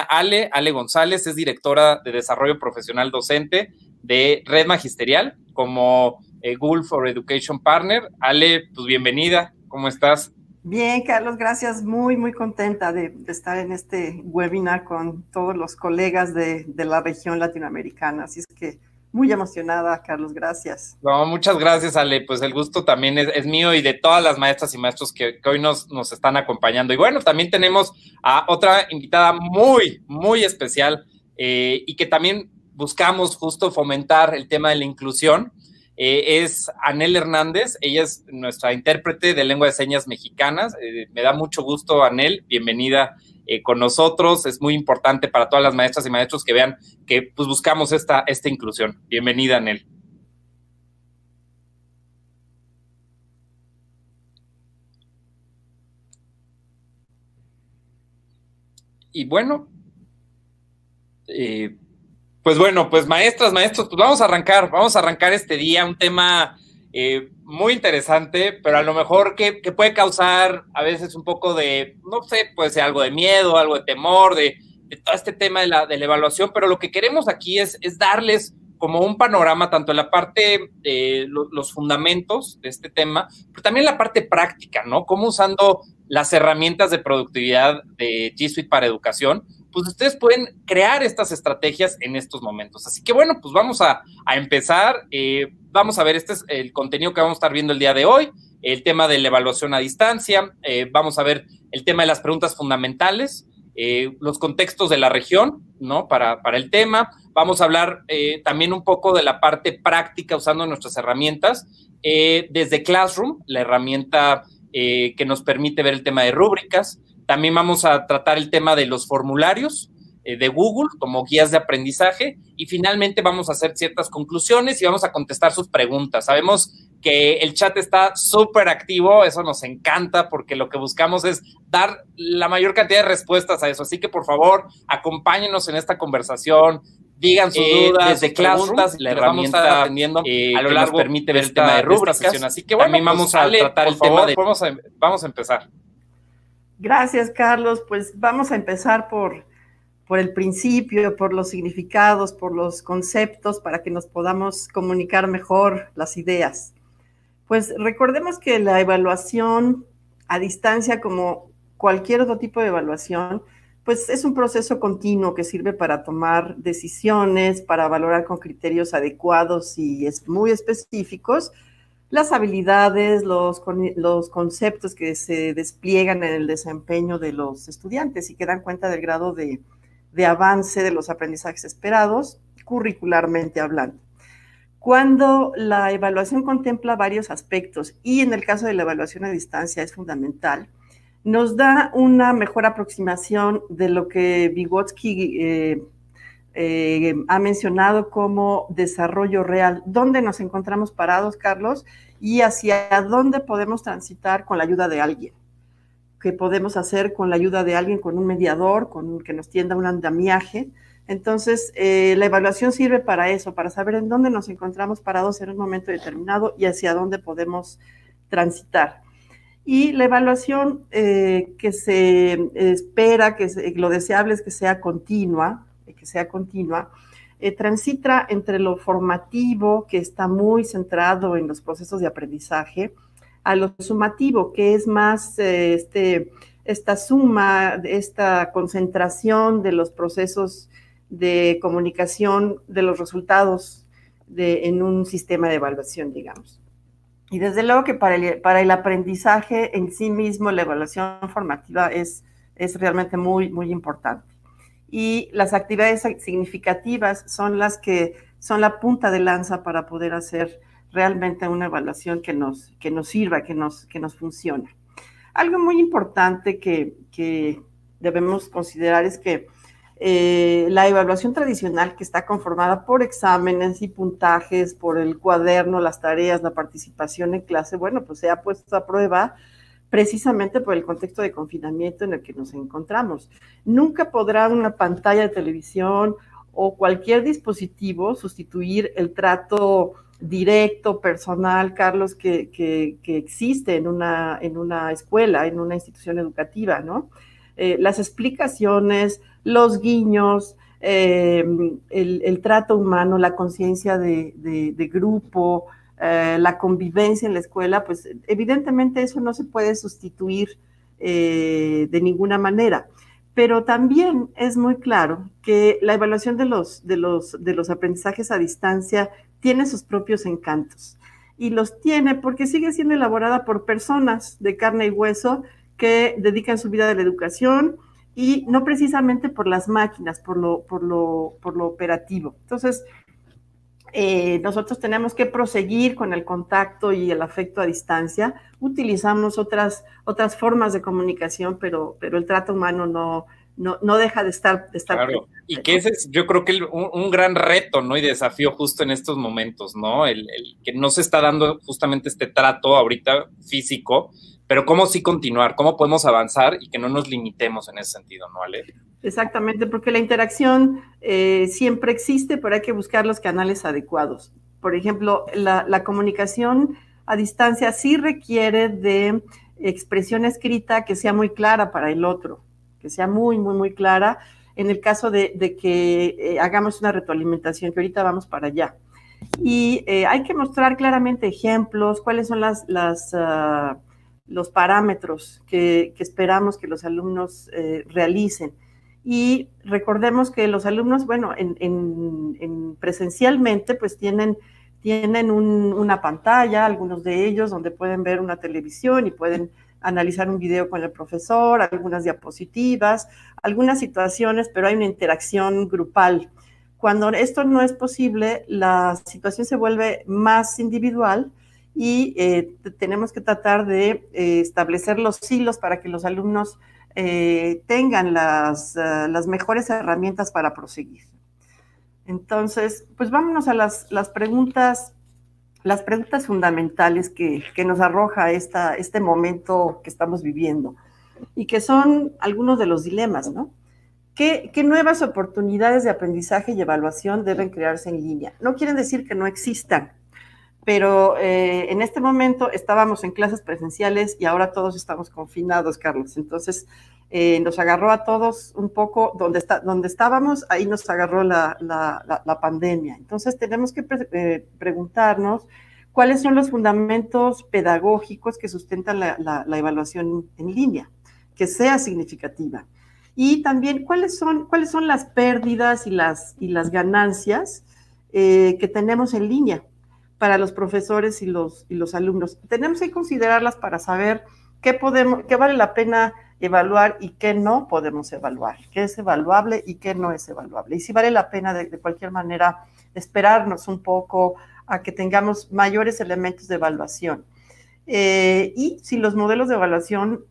Ale González, es directora de Desarrollo Profesional Docente de Red Magisterial como Google for Education Partner. Ale, pues bienvenida, ¿cómo estás? Bien, Carlos, gracias. Muy contenta de estar en este webinar con todos los colegas de la región latinoamericana. Así es que muy emocionada, Carlos, gracias. No, muchas gracias, Ale. Pues el gusto también es mío y de todas las maestras y maestros que hoy nos están acompañando. Y bueno, también tenemos a otra invitada muy especial y que también buscamos justo fomentar el tema de la inclusión. Es Anel Hernández, ella es nuestra intérprete de lengua de señas mexicanas. Me da mucho gusto, Anel, bienvenida con nosotros. Es muy importante para todas las maestras y maestros que vean que pues buscamos esta inclusión. Bienvenida, Anel. Y bueno, pues maestras, maestros, pues vamos a arrancar este día, un tema muy interesante, pero a lo mejor que puede causar a veces un poco de, no sé, puede ser algo de miedo, algo de temor, de todo este tema de la evaluación, pero lo que queremos aquí es darles como un panorama, tanto en la parte de los fundamentos de este tema, pero también la parte práctica, ¿no? Cómo usando las herramientas de productividad de G Suite para educación, pues ustedes pueden crear estas estrategias en estos momentos. Así que bueno, pues vamos a empezar. Vamos a ver, este es el contenido que vamos a estar viendo el día de hoy, el tema de la evaluación a distancia, vamos a ver el tema de las preguntas fundamentales, los contextos de la región, ¿no? Para el tema. Vamos a hablar también un poco de la parte práctica usando nuestras herramientas, desde Classroom, la herramienta que nos permite ver el tema de rúbricas. También vamos a tratar el tema de los formularios de Google como guías de aprendizaje y finalmente vamos a hacer ciertas conclusiones y vamos a contestar sus preguntas. Sabemos que el chat está súper activo, eso nos encanta porque lo que buscamos es dar la mayor cantidad de respuestas a eso. Así que por favor, acompáñenos en esta conversación, digan sus dudas, desde preguntas, la herramienta vamos a estar atendiendo a lo largo nos permite ver el tema de rúbricas. Así que bueno, también vamos a tratar el tema de... Vamos a empezar. Gracias, Carlos. Pues vamos a empezar por el principio, por los significados, por los conceptos, para que nos podamos comunicar mejor las ideas. Pues recordemos que la evaluación a distancia, como cualquier otro tipo de evaluación, pues es un proceso continuo que sirve para tomar decisiones, para valorar con criterios adecuados y muy específicos las habilidades, los conceptos que se despliegan en el desempeño de los estudiantes y que dan cuenta del grado de avance de los aprendizajes esperados, curricularmente hablando. Cuando la evaluación contempla varios aspectos y en el caso de la evaluación a distancia es fundamental, nos da una mejor aproximación de lo que Vygotsky ha mencionado como desarrollo real, dónde nos encontramos parados, Carlos, y hacia dónde podemos transitar con la ayuda de alguien, qué podemos hacer con la ayuda de alguien, con un mediador, que nos tienda un andamiaje. Entonces, la evaluación sirve para eso, para saber en dónde nos encontramos parados en un momento determinado y hacia dónde podemos transitar. Y la evaluación que se espera, lo deseable es que sea continua, transita entre lo formativo, que está muy centrado en los procesos de aprendizaje, a lo sumativo, que es más esta suma, esta concentración de los procesos de comunicación de los resultados en un sistema de evaluación, digamos. Y desde luego que para el aprendizaje en sí mismo, la evaluación formativa es realmente muy importante. Y las actividades significativas son las que son la punta de lanza para poder hacer realmente una evaluación que nos sirva, que nos funcione. Algo muy importante que debemos considerar es que la evaluación tradicional, que está conformada por exámenes y puntajes, por el cuaderno, las tareas, la participación en clase, bueno, pues se ha puesto a prueba precisamente por el contexto de confinamiento en el que nos encontramos. Nunca podrá una pantalla de televisión o cualquier dispositivo sustituir el trato directo, personal, Carlos, que existe en una escuela, en una institución educativa, ¿no? Las explicaciones, los guiños, el trato humano, la conciencia de grupo, la convivencia en la escuela, pues evidentemente eso no se puede sustituir de ninguna manera. Pero también es muy claro que la evaluación de los aprendizajes a distancia tiene sus propios encantos. Y los tiene porque sigue siendo elaborada por personas de carne y hueso que dedican su vida a la educación y no precisamente por las máquinas, por lo operativo. Entonces, nosotros tenemos que proseguir con el contacto y el afecto a distancia. Utilizamos otras formas de comunicación, pero el trato humano no deja de estar Claro, y que ese es, yo creo que un gran reto, ¿no? Y desafío justo en estos momentos, ¿no? El que no se está dando justamente este trato ahorita físico, pero cómo sí continuar, cómo podemos avanzar y que no nos limitemos en ese sentido, ¿no, Ale? Exactamente, porque la interacción siempre existe, pero hay que buscar los canales adecuados. Por ejemplo, la comunicación a distancia sí requiere de expresión escrita que sea muy clara para el otro, que sea muy, muy, muy clara en el caso de que hagamos una retroalimentación, que ahorita vamos para allá. Y hay que mostrar claramente ejemplos, cuáles son los parámetros que esperamos que los alumnos realicen. Y recordemos que los alumnos, bueno, presencialmente, pues tienen una pantalla, algunos de ellos, donde pueden ver una televisión y pueden analizar un video con el profesor, algunas diapositivas, algunas situaciones, pero hay una interacción grupal. Cuando esto no es posible, la situación se vuelve más individual y tenemos que tratar de establecer los hilos para que los alumnos tengan las mejores herramientas para proseguir. Entonces, pues vámonos a las preguntas fundamentales que nos arroja este momento que estamos viviendo y que son algunos de los dilemas, ¿no? ¿Qué nuevas oportunidades de aprendizaje y evaluación deben crearse en línea? No quieren decir que no existan, pero en este momento estábamos en clases presenciales y ahora todos estamos confinados, Carlos. Entonces, nos agarró a todos un poco donde estábamos, ahí nos agarró la pandemia. Entonces, tenemos que preguntarnos cuáles son los fundamentos pedagógicos que sustentan la evaluación en línea, que sea significativa. Y también cuáles son las pérdidas y las ganancias que tenemos en línea para los profesores y los alumnos. Tenemos que considerarlas para saber qué vale la pena evaluar y qué no podemos evaluar, qué es evaluable y qué no es evaluable. Y si vale la pena de cualquier manera esperarnos un poco a que tengamos mayores elementos de evaluación. Y si los modelos de evaluación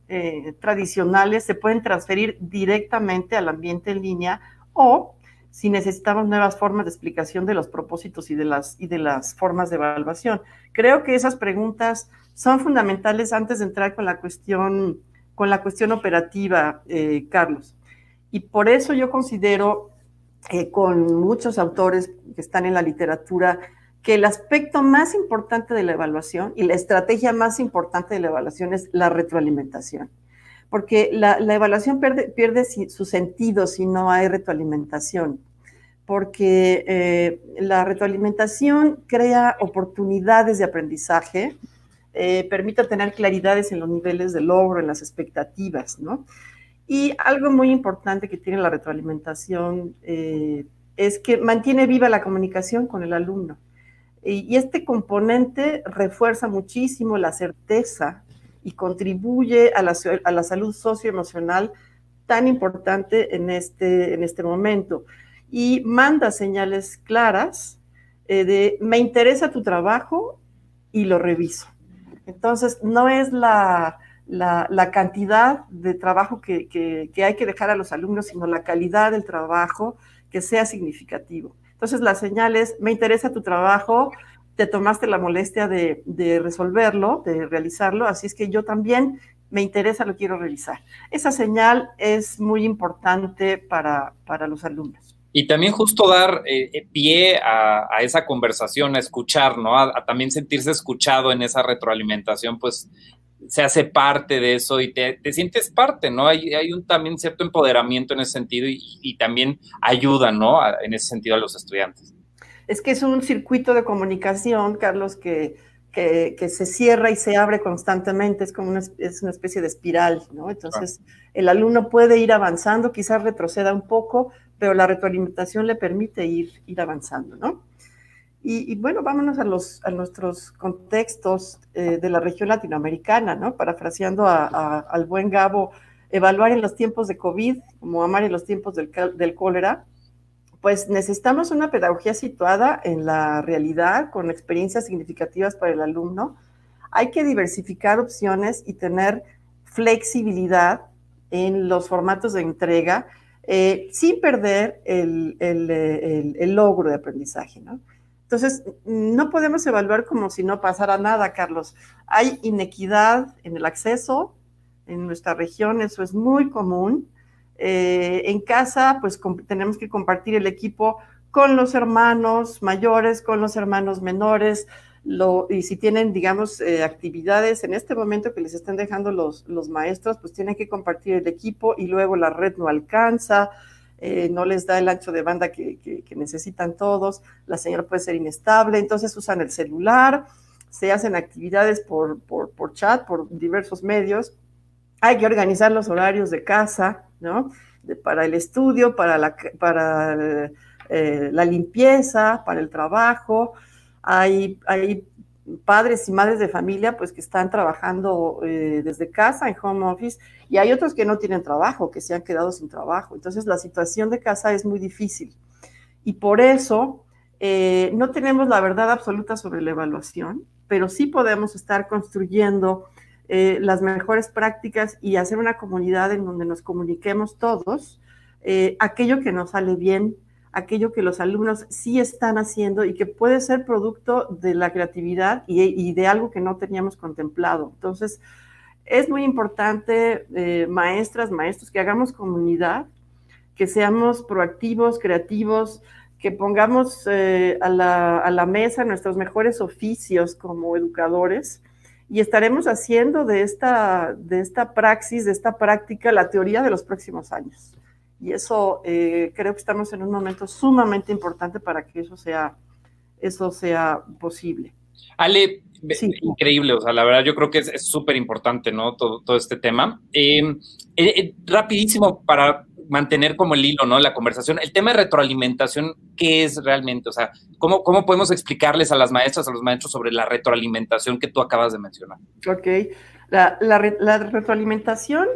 tradicionales se pueden transferir directamente al ambiente en línea o si necesitamos nuevas formas de explicación de los propósitos y de las formas de evaluación. Creo que esas preguntas son fundamentales antes de entrar con la cuestión operativa, Carlos. Y por eso yo considero, con muchos autores que están en la literatura, que el aspecto más importante de la evaluación y la estrategia más importante de la evaluación es la retroalimentación. Porque la evaluación pierde su sentido si no hay retroalimentación. Porque la retroalimentación crea oportunidades de aprendizaje, permite tener claridades en los niveles de logro, en las expectativas, ¿no? Y algo muy importante que tiene la retroalimentación es que mantiene viva la comunicación con el alumno. Y este componente refuerza muchísimo la certeza y contribuye a la salud socioemocional tan importante en este momento. Y manda señales claras de me interesa tu trabajo y lo reviso. Entonces, no es la cantidad de trabajo que hay que dejar a los alumnos, sino la calidad del trabajo que sea significativo. Entonces, la señal es, me interesa tu trabajo, te tomaste la molestia de resolverlo, de realizarlo, así es que yo también me interesa, lo quiero revisar. Esa señal es muy importante para los alumnos. Y también justo dar pie a esa conversación, a escuchar, ¿no? A también sentirse escuchado en esa retroalimentación, pues se hace parte de eso y te sientes parte, ¿no? Hay un también cierto empoderamiento en ese sentido y también ayuda, ¿no? En ese sentido a los estudiantes. Es que es un circuito de comunicación, Carlos, que se cierra y se abre constantemente, es como es una especie de espiral, ¿no? Entonces, el alumno puede ir avanzando, quizás retroceda un poco, pero la retroalimentación le permite ir avanzando, ¿no? Y bueno, vámonos a nuestros contextos de la región latinoamericana, ¿no? Parafraseando al buen Gabo, evaluar en los tiempos de COVID, como amar en los tiempos del cólera, pues necesitamos una pedagogía situada en la realidad, con experiencias significativas para el alumno. Hay que diversificar opciones y tener flexibilidad en los formatos de entrega, sin perder el logro de aprendizaje, ¿no? Entonces, no podemos evaluar como si no pasara nada, Carlos. Hay inequidad en el acceso en nuestra región, eso es muy común. En casa, pues tenemos que compartir el equipo con los hermanos mayores, con los hermanos menores, y si tienen, digamos, actividades en este momento que les están dejando los maestros, pues tienen que compartir el equipo y luego la red no alcanza, no les da el ancho de banda que necesitan todos, la señal puede ser inestable, entonces usan el celular, se hacen actividades por chat, por diversos medios. Hay que organizar los horarios de casa, ¿no? Para el estudio, para la limpieza, para el trabajo. Hay padres y madres de familia pues que están trabajando desde casa en home office y hay otros que no tienen trabajo, que se han quedado sin trabajo. Entonces la situación de casa es muy difícil y por eso no tenemos la verdad absoluta sobre la evaluación, pero sí podemos estar construyendo las mejores prácticas y hacer una comunidad en donde nos comuniquemos todos aquello que nos sale bien, aquello que los alumnos sí están haciendo y que puede ser producto de la creatividad y de algo que no teníamos contemplado. Entonces, es muy importante, maestras, maestros, que hagamos comunidad, que seamos proactivos, creativos, que pongamos a la mesa nuestros mejores oficios como educadores y estaremos haciendo de esta praxis, de esta práctica, la teoría de los próximos años. Y eso creo que estamos en un momento sumamente importante para que eso sea posible. Ale, sí. Increíble, o sea, la verdad yo creo que es súper importante, ¿no? Todo este tema. Rapidísimo para mantener como el hilo, ¿no? La conversación. El tema de retroalimentación, ¿qué es realmente? O sea, ¿cómo podemos explicarles a las maestras, a los maestros sobre la retroalimentación que tú acabas de mencionar? Ok. La retroalimentación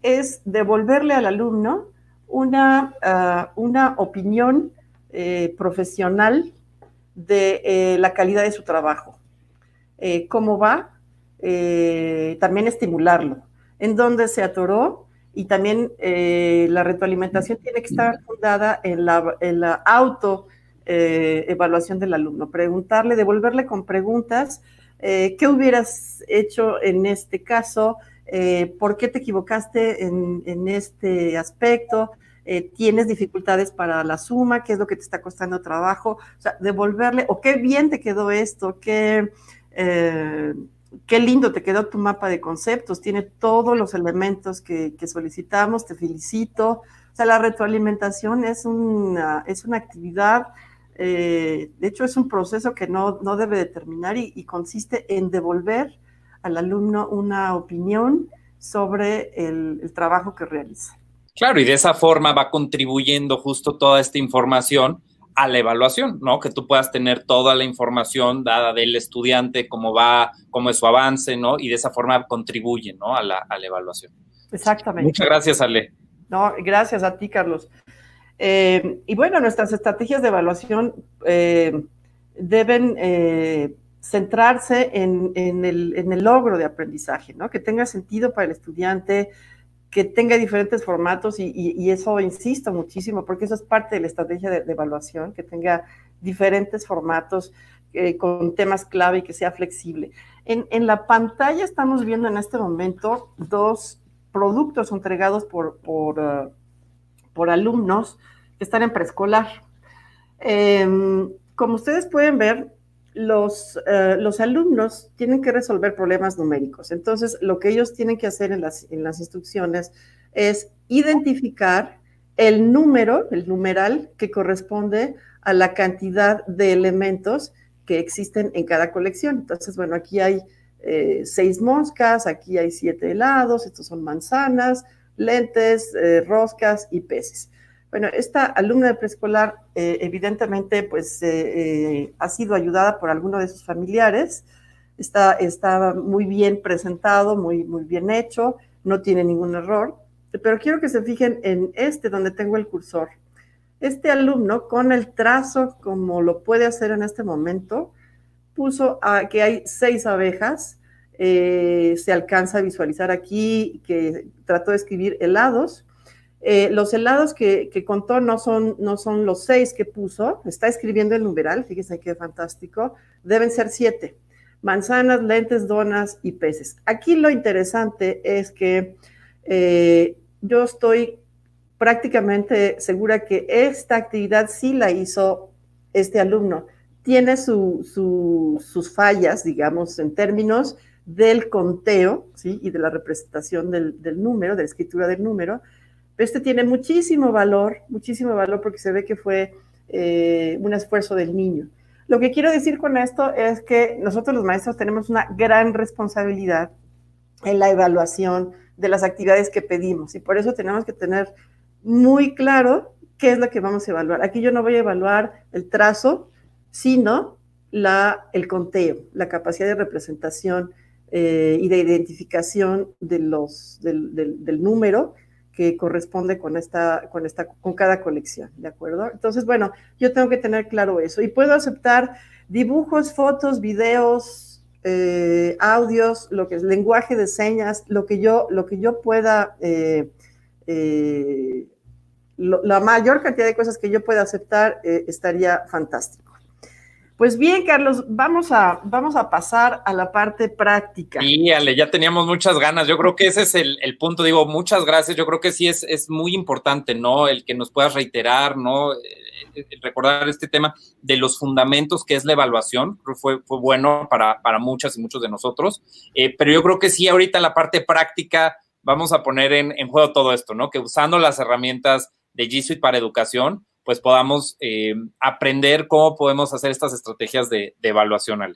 es devolverle al alumno una opinión profesional de la calidad de su trabajo. ¿Cómo va? También estimularlo. ¿En dónde se atoró? Y también la retroalimentación tiene que estar fundada en la auto evaluación del alumno. Preguntarle, devolverle con preguntas, ¿qué hubieras hecho en este caso? ¿Por qué te equivocaste en este aspecto? ¿Tienes dificultades para la suma? ¿Qué es lo que te está costando trabajo? O sea, devolverle, o qué bien te quedó esto, qué lindo te quedó tu mapa de conceptos, tiene todos los elementos que solicitamos, te felicito. O sea, la retroalimentación es una actividad, de hecho es un proceso que no debe de terminar y consiste en devolver al alumno una opinión sobre el trabajo que realiza. Claro, y de esa forma va contribuyendo justo toda esta información a la evaluación, ¿no? Que tú puedas tener toda la información dada del estudiante, cómo va, cómo es su avance, ¿no? Y de esa forma contribuye, ¿no? A la evaluación. Exactamente. Muchas gracias, Ale. No, gracias a ti, Carlos. Y bueno, nuestras estrategias de evaluación deben centrarse en el logro de aprendizaje, ¿no? Que tenga sentido para el estudiante, que tenga diferentes formatos y eso insisto muchísimo, porque eso es parte de la estrategia de evaluación, que tenga diferentes formatos con temas clave y que sea flexible. En la pantalla estamos viendo en este momento dos productos entregados por alumnos que están en preescolar. Como ustedes pueden ver, los alumnos tienen que resolver problemas numéricos. Entonces, lo que ellos tienen que hacer en las instrucciones es identificar el número, el numeral que corresponde a la cantidad de elementos que existen en cada colección. Entonces, bueno, aquí hay 6 moscas, aquí hay 7 helados, estos son manzanas, lentes, roscas y peces. Bueno, esta alumna de preescolar evidentemente pues ha sido ayudada por alguno de sus familiares, está muy bien presentado, muy bien hecho, no tiene ningún error, pero quiero que se fijen en donde tengo el cursor. Este alumno, con el trazo como lo puede hacer en este momento, puso que hay 6 abejas, se alcanza a visualizar aquí que trató de escribir helados. Los helados que contó no son los 6 que puso, está escribiendo el numeral, fíjense qué fantástico, deben ser 7. Manzanas, lentes, donas y peces. Aquí lo interesante es que yo estoy prácticamente segura que esta actividad sí la hizo este alumno. Tiene sus fallas, digamos, en términos del conteo, ¿sí? Y de la representación del número, de la escritura del número. Pero tiene muchísimo valor porque se ve que fue un esfuerzo del niño. Lo que quiero decir con esto es que nosotros los maestros tenemos una gran responsabilidad en la evaluación de las actividades que pedimos y por eso tenemos que tener muy claro qué es lo que vamos a evaluar. Aquí yo no voy a evaluar el trazo, sino el conteo, la capacidad de representación y de identificación del número que corresponde con cada colección, ¿de acuerdo? Entonces, bueno, yo tengo que tener claro eso. Y puedo aceptar dibujos, fotos, videos, audios, lo que es lenguaje de señas, lo que yo pueda, la mayor cantidad de cosas que yo pueda aceptar estaría fantástico. Pues bien, Carlos, vamos a pasar a la parte práctica. Sí, Ale, ya teníamos muchas ganas. Yo creo que ese es el punto. Digo, muchas gracias. Yo creo que sí es muy importante, ¿no? El que nos puedas reiterar, ¿no? Recordar este tema de los fundamentos que es la evaluación. Creo que fue bueno para muchas y muchos de nosotros. Pero yo creo que sí, ahorita en la parte práctica vamos a poner en juego todo esto, ¿no? Que usando las herramientas de G Suite para educación, pues podamos aprender cómo podemos hacer estas estrategias de evaluación, Ale.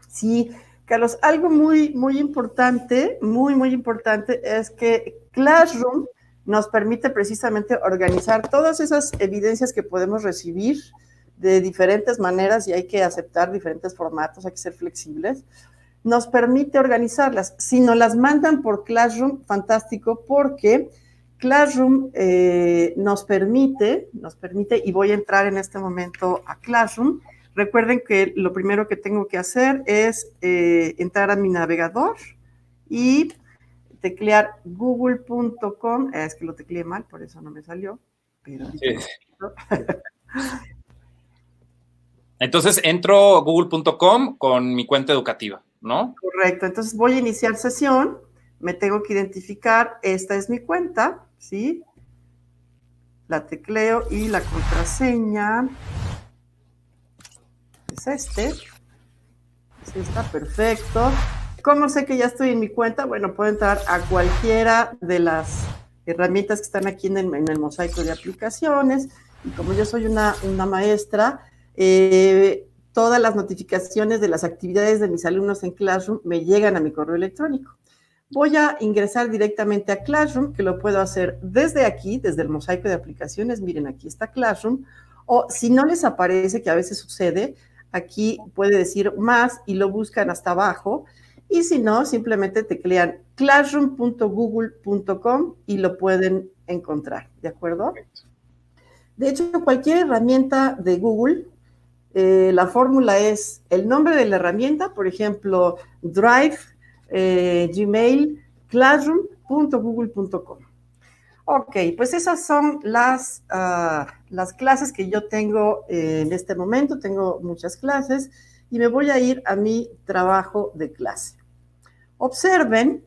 Sí, Carlos, algo muy importante, muy importante es que Classroom nos permite precisamente organizar todas esas evidencias que podemos recibir de diferentes maneras y hay que aceptar diferentes formatos, hay que ser flexibles. Nos permite organizarlas. Si nos las mandan por Classroom, fantástico, porque Classroom nos permite, y voy a entrar en este momento a Classroom. Recuerden que lo primero que tengo que hacer es entrar a mi navegador y teclear google.com. Es que lo tecleé mal, por eso no me salió. Pero sí. Entonces entro a google.com con mi cuenta educativa, ¿no? Correcto. Entonces voy a iniciar sesión. Me tengo que identificar, esta es mi cuenta, ¿sí? La tecleo y la contraseña es Sí, está perfecto. ¿Cómo sé que ya estoy en mi cuenta? Bueno, puedo entrar a cualquiera de las herramientas que están aquí en el mosaico de aplicaciones. Y como yo soy una maestra, todas las notificaciones de las actividades de mis alumnos en Classroom me llegan a mi correo electrónico. Voy a ingresar directamente a Classroom, que lo puedo hacer desde aquí, desde el mosaico de aplicaciones. Miren, aquí está Classroom. O si no les aparece, que a veces sucede, aquí puede decir más y lo buscan hasta abajo. Y si no, simplemente teclean classroom.google.com y lo pueden encontrar, ¿de acuerdo? De hecho, cualquier herramienta de Google, la fórmula es el nombre de la herramienta, por ejemplo, Drive, Gmail, classroom.google.com. Ok, pues esas son las clases que yo tengo en este momento. Tengo muchas clases y me voy a ir a mi trabajo de clase. Observen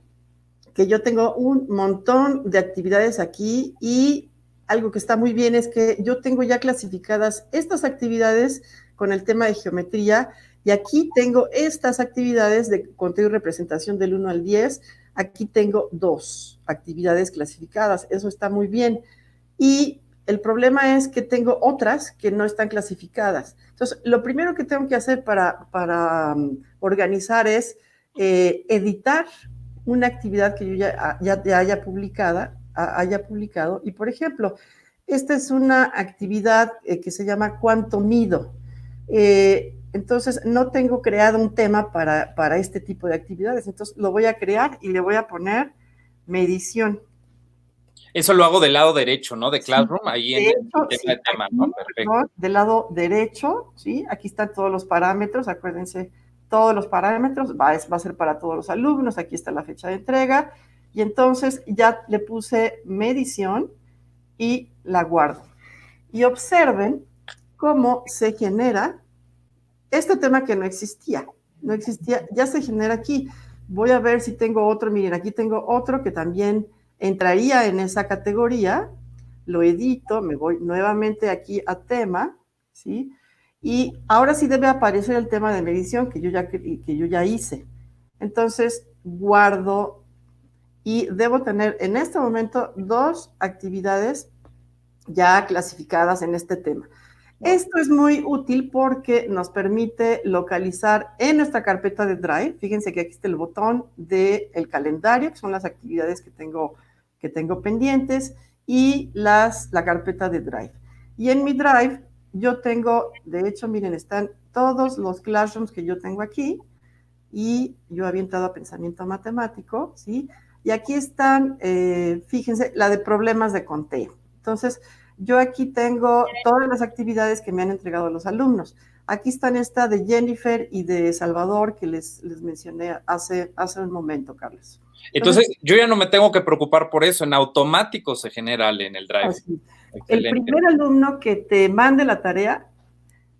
que yo tengo un montón de actividades aquí y algo que está muy bien es que yo tengo ya clasificadas estas actividades con el tema de geometría Y aquí tengo estas actividades de conteo y representación del 1 al 10. Aquí tengo 2 actividades clasificadas. Eso está muy bien. Y el problema es que tengo otras que no están clasificadas. Entonces, lo primero que tengo que hacer para organizar es editar una actividad que yo ya haya publicado. Y, por ejemplo, esta es una actividad que se llama ¿Cuánto mido? Entonces, no tengo creado un tema para este tipo de actividades. Entonces, lo voy a crear y le voy a poner medición. Eso lo hago del lado derecho, ¿no? De Classroom, Sí, ahí de en hecho, el sí, tema, aquí, ¿no? Perfecto. perdón, del lado derecho, ¿sí? Aquí están todos los parámetros, acuérdense, todos los parámetros, va a ser para todos los alumnos, aquí está la fecha de entrega, y entonces ya le puse medición y la guardo. Y observen cómo se genera este tema que no existía, ya se genera aquí. Voy a ver si tengo otro, miren, aquí tengo otro que también entraría en esa categoría, lo edito, me voy nuevamente aquí a tema, ¿sí? Y ahora sí debe aparecer el tema de medición que yo ya hice. Entonces, guardo y debo tener en este momento 2 actividades ya clasificadas en este tema. Esto es muy útil porque nos permite localizar en nuestra carpeta de Drive, fíjense que aquí está el botón del calendario, que son las actividades que tengo pendientes, y la carpeta de Drive. Y en mi Drive yo tengo, de hecho, miren, están todos los classrooms que yo tengo aquí, y yo había entrado a pensamiento matemático, ¿sí? Y aquí están, fíjense, la de problemas de conteo. Entonces, yo aquí tengo todas las actividades que me han entregado los alumnos. Aquí están esta de Jennifer y de Salvador que les mencioné hace un momento, Carlos. Entonces, yo ya no me tengo que preocupar por eso, en automático se genera en el Drive. Así. El primer alumno que te mande la tarea,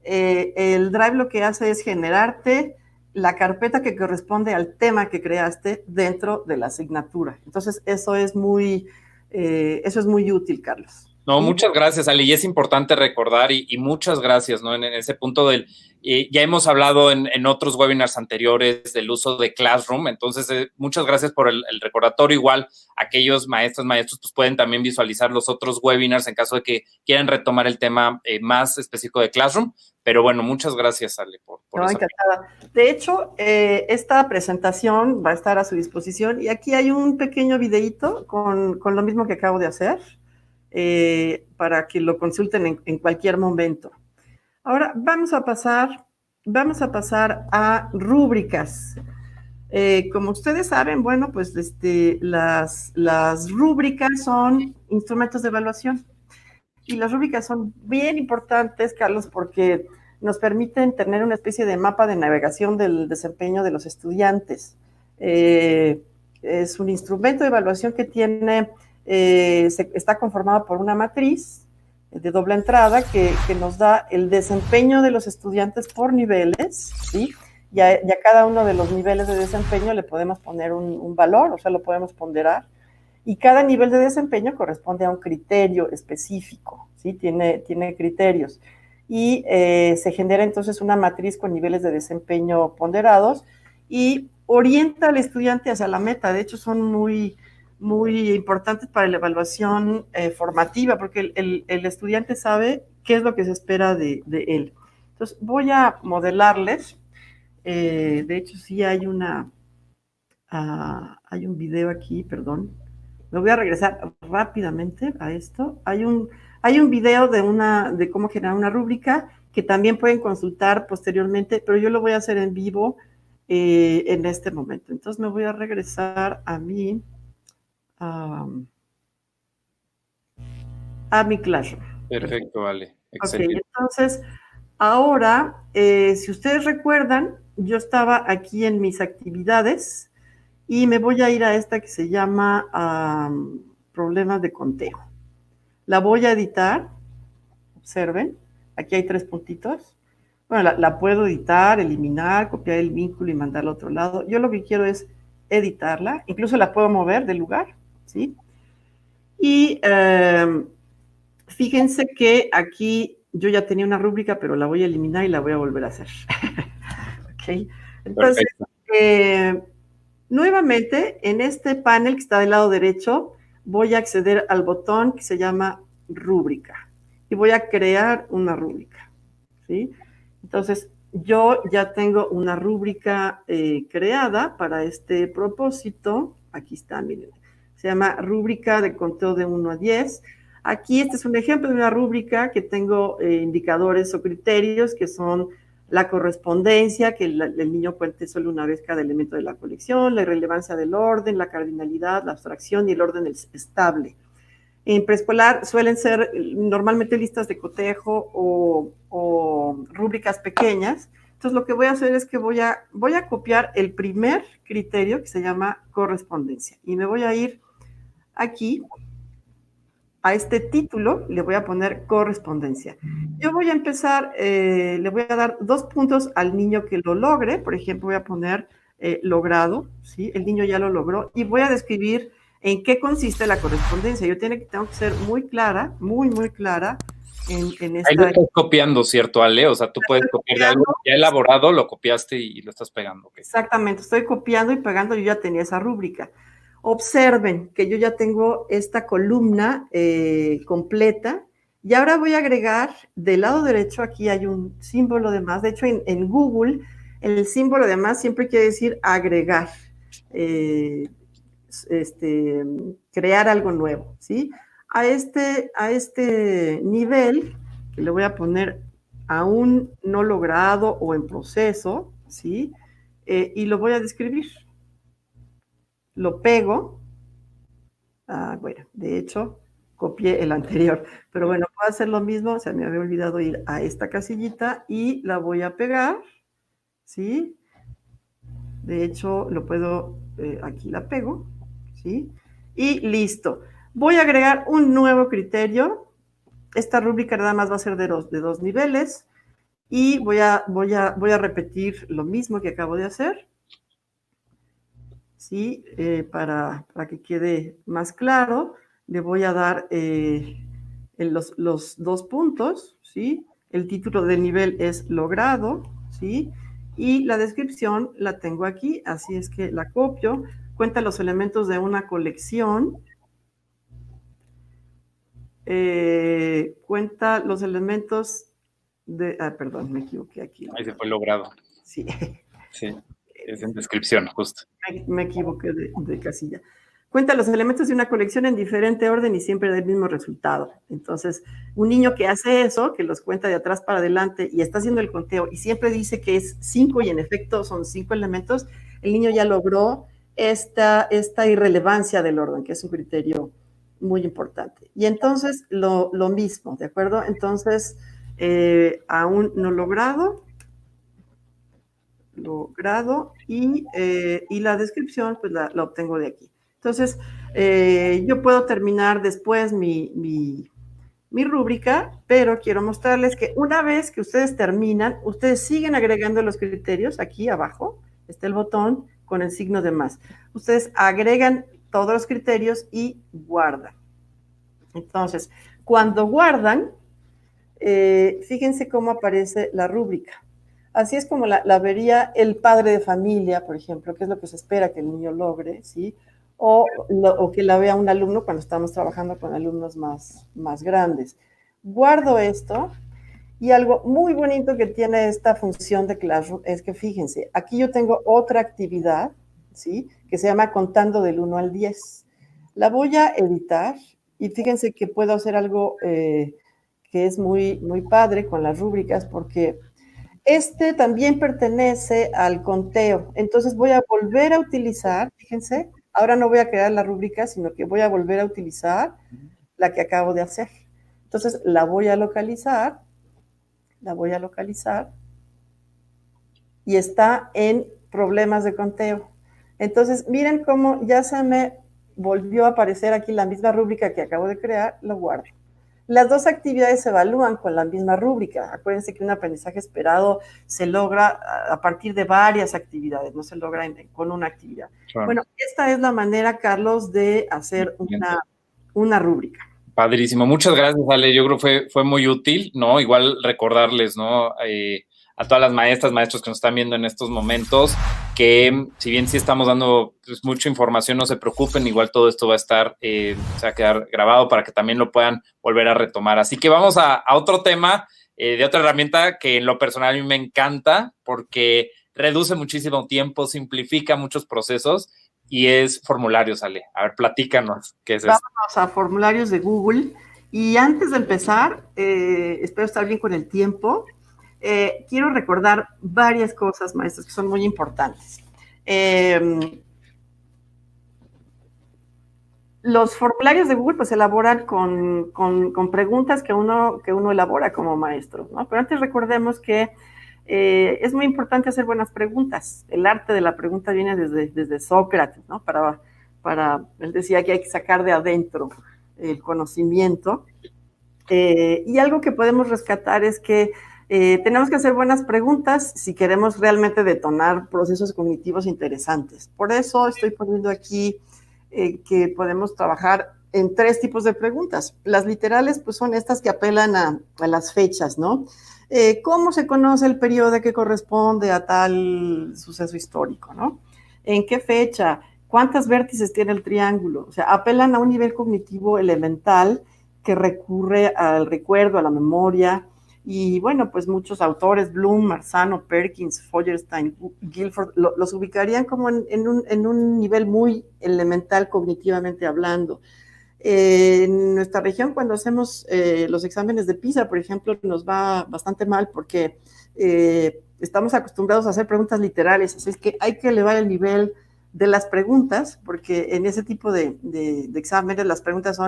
el Drive lo que hace es generarte la carpeta que corresponde al tema que creaste dentro de la asignatura. Entonces, eso es muy útil, Carlos. No, muchas gracias, Ale. Y es importante recordar y muchas gracias, ¿no? En ese punto ya hemos hablado en otros webinars anteriores del uso de Classroom. Entonces, muchas gracias por el recordatorio. Igual, aquellos maestros, pues pueden también visualizar los otros webinars en caso de que quieran retomar el tema más específico de Classroom. Pero bueno, muchas gracias, Ale, por no, eso. Encantada. De hecho, esta presentación va a estar a su disposición y aquí hay un pequeño videíto con lo mismo que acabo de hacer. Para que lo consulten en cualquier momento. Ahora vamos a pasar a rúbricas. Como ustedes saben, bueno, pues las rúbricas son instrumentos de evaluación. Y las rúbricas son bien importantes, Carlos, porque nos permiten tener una especie de mapa de navegación del desempeño de los estudiantes. Es un instrumento de evaluación que está conformado por una matriz de doble entrada que nos da el desempeño de los estudiantes por niveles, ¿sí? Y a cada uno de los niveles de desempeño le podemos poner un valor, o sea, lo podemos ponderar. Y cada nivel de desempeño corresponde a un criterio específico, ¿sí? Tiene criterios. Y se genera entonces una matriz con niveles de desempeño ponderados y orienta al estudiante hacia la meta. De hecho, son muy importantes para la evaluación formativa, porque el estudiante sabe qué es lo que se espera de él. Entonces, voy a modelarles. De hecho, sí hay un video aquí, perdón. Me voy a regresar rápidamente a esto. Hay un video de cómo generar una rúbrica que también pueden consultar posteriormente, pero yo lo voy a hacer en vivo en este momento. Entonces, me voy a regresar a mi Classroom. Perfecto, vale. Excelente. Ok, entonces, ahora, si ustedes recuerdan, yo estaba aquí en mis actividades y me voy a ir a esta que se llama problemas de conteo. La voy a editar, observen, aquí hay 3 puntitos. Bueno, la puedo editar, eliminar, copiar el vínculo y mandarla a otro lado. Yo lo que quiero es editarla, incluso la puedo mover del lugar, ¿sí? Y fíjense que aquí yo ya tenía una rúbrica, pero la voy a eliminar y la voy a volver a hacer. Entonces, nuevamente, en este panel que está del lado derecho, voy a acceder al botón que se llama rúbrica y voy a crear una rúbrica, ¿sí? Entonces, yo ya tengo una rúbrica creada para este propósito. Aquí está, miren. Se llama rúbrica de conteo de 1 a 10. Aquí este es un ejemplo de una rúbrica que tengo indicadores o criterios que son la correspondencia, que el niño cuente solo una vez cada elemento de la colección, la irrelevancia del orden, la cardinalidad, la abstracción y el orden estable. En preescolar suelen ser normalmente listas de cotejo o rúbricas pequeñas. Entonces lo que voy a hacer es que voy a copiar el primer criterio que se llama correspondencia y me voy a ir aquí a este título, le voy a poner correspondencia. Yo voy a empezar, le voy a dar 2 puntos al niño que lo logre. Por ejemplo, voy a poner logrado, ¿sí? El niño ya lo logró y voy a describir en qué consiste la correspondencia. Yo tengo que ser muy clara, muy clara en esta... Ahí lo estás copiando, ¿cierto, Ale? O sea, tú puedes copiar de algo ya elaborado, lo copiaste y lo estás pegando. Okay. Exactamente, estoy copiando y pegando, yo ya tenía esa rúbrica. Observen que yo ya tengo esta columna completa y ahora voy a agregar del lado derecho, aquí hay un símbolo de más. De hecho, en Google, el símbolo de más siempre quiere decir agregar, crear algo nuevo, ¿sí? A este nivel, que le voy a poner aún no logrado o en proceso, ¿sí? Y lo voy a describir. Lo pego. Bueno, de hecho, copié el anterior, pero bueno, puedo hacer lo mismo. Se me había olvidado ir a esta casillita y la voy a pegar, ¿sí? De hecho, lo puedo, aquí la pego, ¿sí? Y listo. Voy a agregar un nuevo criterio. Esta rúbrica nada más va a ser de dos niveles y voy a repetir lo mismo que acabo de hacer. ¿Sí? Para que quede más claro, le voy a dar los 2 puntos, ¿sí? El título del nivel es logrado, ¿sí? Y la descripción la tengo aquí, así es que la copio. Cuenta los elementos de una colección. Cuenta los elementos de... perdón, me equivoqué aquí. Ahí se fue logrado. Sí. Sí. Es en descripción, justo. Me equivoqué de casilla. Cuenta los elementos de una colección en diferente orden y siempre del mismo resultado. Entonces, un niño que hace eso, que los cuenta de atrás para adelante y está haciendo el conteo y siempre dice que es 5 y en efecto son 5 elementos, el niño ya logró esta irrelevancia del orden, que es un criterio muy importante. Y entonces, lo mismo, ¿de acuerdo? Entonces, aún no logrado y la descripción pues la obtengo de aquí. Entonces, yo puedo terminar después mi rúbrica, pero quiero mostrarles que una vez que ustedes terminan, ustedes siguen agregando los criterios. Aquí abajo está el botón con el signo de más. Ustedes agregan todos los criterios y guardan. Entonces, cuando guardan, fíjense cómo aparece la rúbrica. Así es como la vería el padre de familia, por ejemplo, que es lo que se espera que el niño logre, ¿sí? O que la vea un alumno cuando estamos trabajando con alumnos más grandes. Guardo esto y algo muy bonito que tiene esta función de Classroom es que, fíjense, aquí yo tengo otra actividad, ¿sí? Que se llama contando del 1 al 10. La voy a editar y fíjense que puedo hacer algo que es muy padre con las rúbricas porque... Este también pertenece al conteo, entonces voy a volver a utilizar, fíjense, ahora no voy a crear la rúbrica, sino que voy a volver a utilizar la que acabo de hacer. Entonces la voy a localizar y está en problemas de conteo. Entonces miren cómo ya se me volvió a aparecer aquí la misma rúbrica que acabo de crear, lo guardo. Las 2 actividades se evalúan con la misma rúbrica. Acuérdense que un aprendizaje esperado se logra a partir de varias actividades, no se logra con una actividad. Claro. Bueno, esta es la manera, Carlos, de hacer una rúbrica. Padrísimo. Muchas gracias, Ale. Yo creo que fue muy útil, ¿no? Igual recordarles, ¿no? a todas las maestras, maestros que nos están viendo en estos momentos, que si bien sí estamos dando pues, mucha información, no se preocupen, igual todo esto va a estar, se va a quedar grabado para que también lo puedan volver a retomar. Así que vamos a otro tema de otra herramienta que en lo personal a mí me encanta porque reduce muchísimo tiempo, simplifica muchos procesos y es formularios, Ale. A ver, platícanos, ¿qué es eso? Vámonos a formularios de Google. Y antes de empezar, espero estar bien con el tiempo. Quiero recordar varias cosas, maestros, que son muy importantes. Los formularios de Google pues se elaboran con preguntas que uno elabora como maestro, ¿no? Pero antes recordemos que es muy importante hacer buenas preguntas. El arte de la pregunta viene desde Sócrates, ¿no? Él decía que hay que sacar de adentro el conocimiento. Y algo que podemos rescatar es que tenemos que hacer buenas preguntas si queremos realmente detonar procesos cognitivos interesantes. Por eso estoy poniendo aquí que podemos trabajar en 3 tipos de preguntas. Las literales, pues son estas que apelan a las fechas, ¿no? ¿Cómo se conoce el periodo que corresponde a tal suceso histórico, ¿no? ¿En qué fecha? ¿Cuántos vértices tiene el triángulo? O sea, apelan a un nivel cognitivo elemental que recurre al recuerdo, a la memoria. Y bueno, pues muchos autores, Bloom, Marzano, Perkins, Feuerstein, Guilford, los ubicarían como en un nivel muy elemental cognitivamente hablando. En nuestra región, cuando hacemos los exámenes de PISA, por ejemplo, nos va bastante mal porque estamos acostumbrados a hacer preguntas literales, así es que hay que elevar el nivel de las preguntas, porque en ese tipo de exámenes las preguntas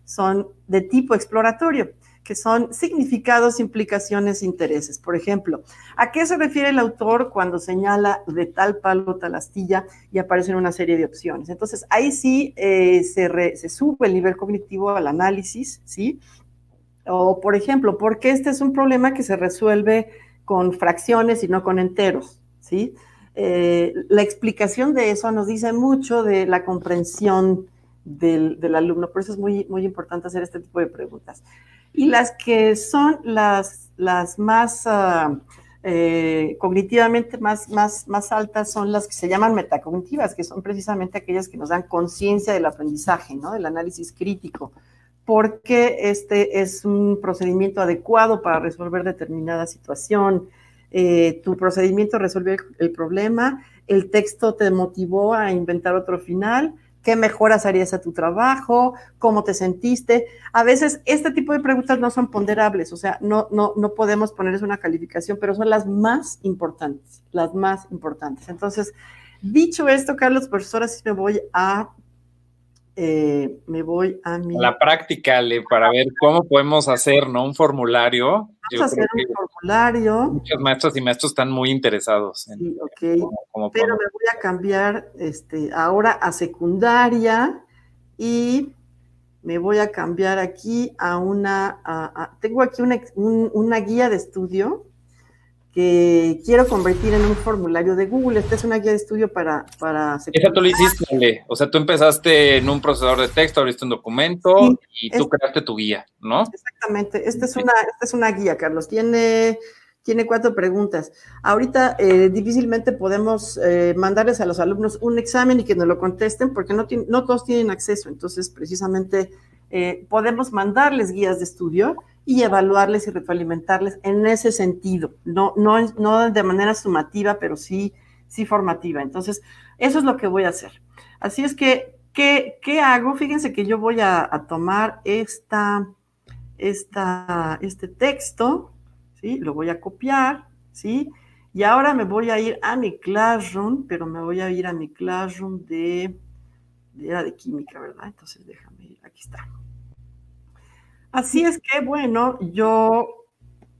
son de tipo exploratorio, que son significados, implicaciones, intereses. Por ejemplo, ¿a qué se refiere el autor cuando señala de tal palo, tal astilla y aparecen una serie de opciones? Entonces, ahí sí se sube el nivel cognitivo al análisis, ¿sí? O, por ejemplo, ¿por qué este es un problema que se resuelve con fracciones y no con enteros? ¿Sí? La explicación de eso nos dice mucho de la comprensión del alumno, por eso es muy, muy importante hacer este tipo de preguntas. Y las que son las más cognitivamente más altas son las que se llaman metacognitivas, que son precisamente aquellas que nos dan conciencia del aprendizaje, ¿no? Del análisis crítico, porque este es un procedimiento adecuado para resolver determinada situación. Tu procedimiento resolvió el problema, el texto te motivó a inventar otro final, qué mejoras harías a tu trabajo, cómo te sentiste. A veces este tipo de preguntas no son ponderables, o sea, no podemos ponerles una calificación, pero son las más importantes, las más importantes. Entonces, dicho esto, Carlos, pues ahora sí me voy a la práctica, Ale, para ver cómo podemos hacer, ¿no? Un formulario. Vamos a hacer un formulario. Muchos maestros y maestros están muy interesados en cómo pero me voy a cambiar ahora a secundaria y me voy a cambiar aquí a tengo aquí una guía de estudio que quiero convertir en un formulario de Google. Esta es una guía de estudio para Esa tú lo hiciste, Ale. O sea, tú empezaste en un procesador de texto, abriste un documento y tú creaste tu guía, ¿no? Exactamente. Esta es una guía, Carlos. Tiene 4 preguntas. Ahorita difícilmente podemos mandarles a los alumnos un examen y que nos lo contesten porque no todos tienen acceso. Entonces, precisamente, podemos mandarles guías de estudio y evaluarles y retroalimentarles en ese sentido. No de manera sumativa, pero sí formativa. Entonces, eso es lo que voy a hacer. Así es que, ¿qué hago? Fíjense que yo voy a tomar este texto, ¿sí? Lo voy a copiar, ¿sí? Y ahora me voy a ir a mi Classroom, pero me voy a ir a mi Classroom era de química, ¿verdad? Entonces déjame ir, aquí está. Así es que, bueno, yo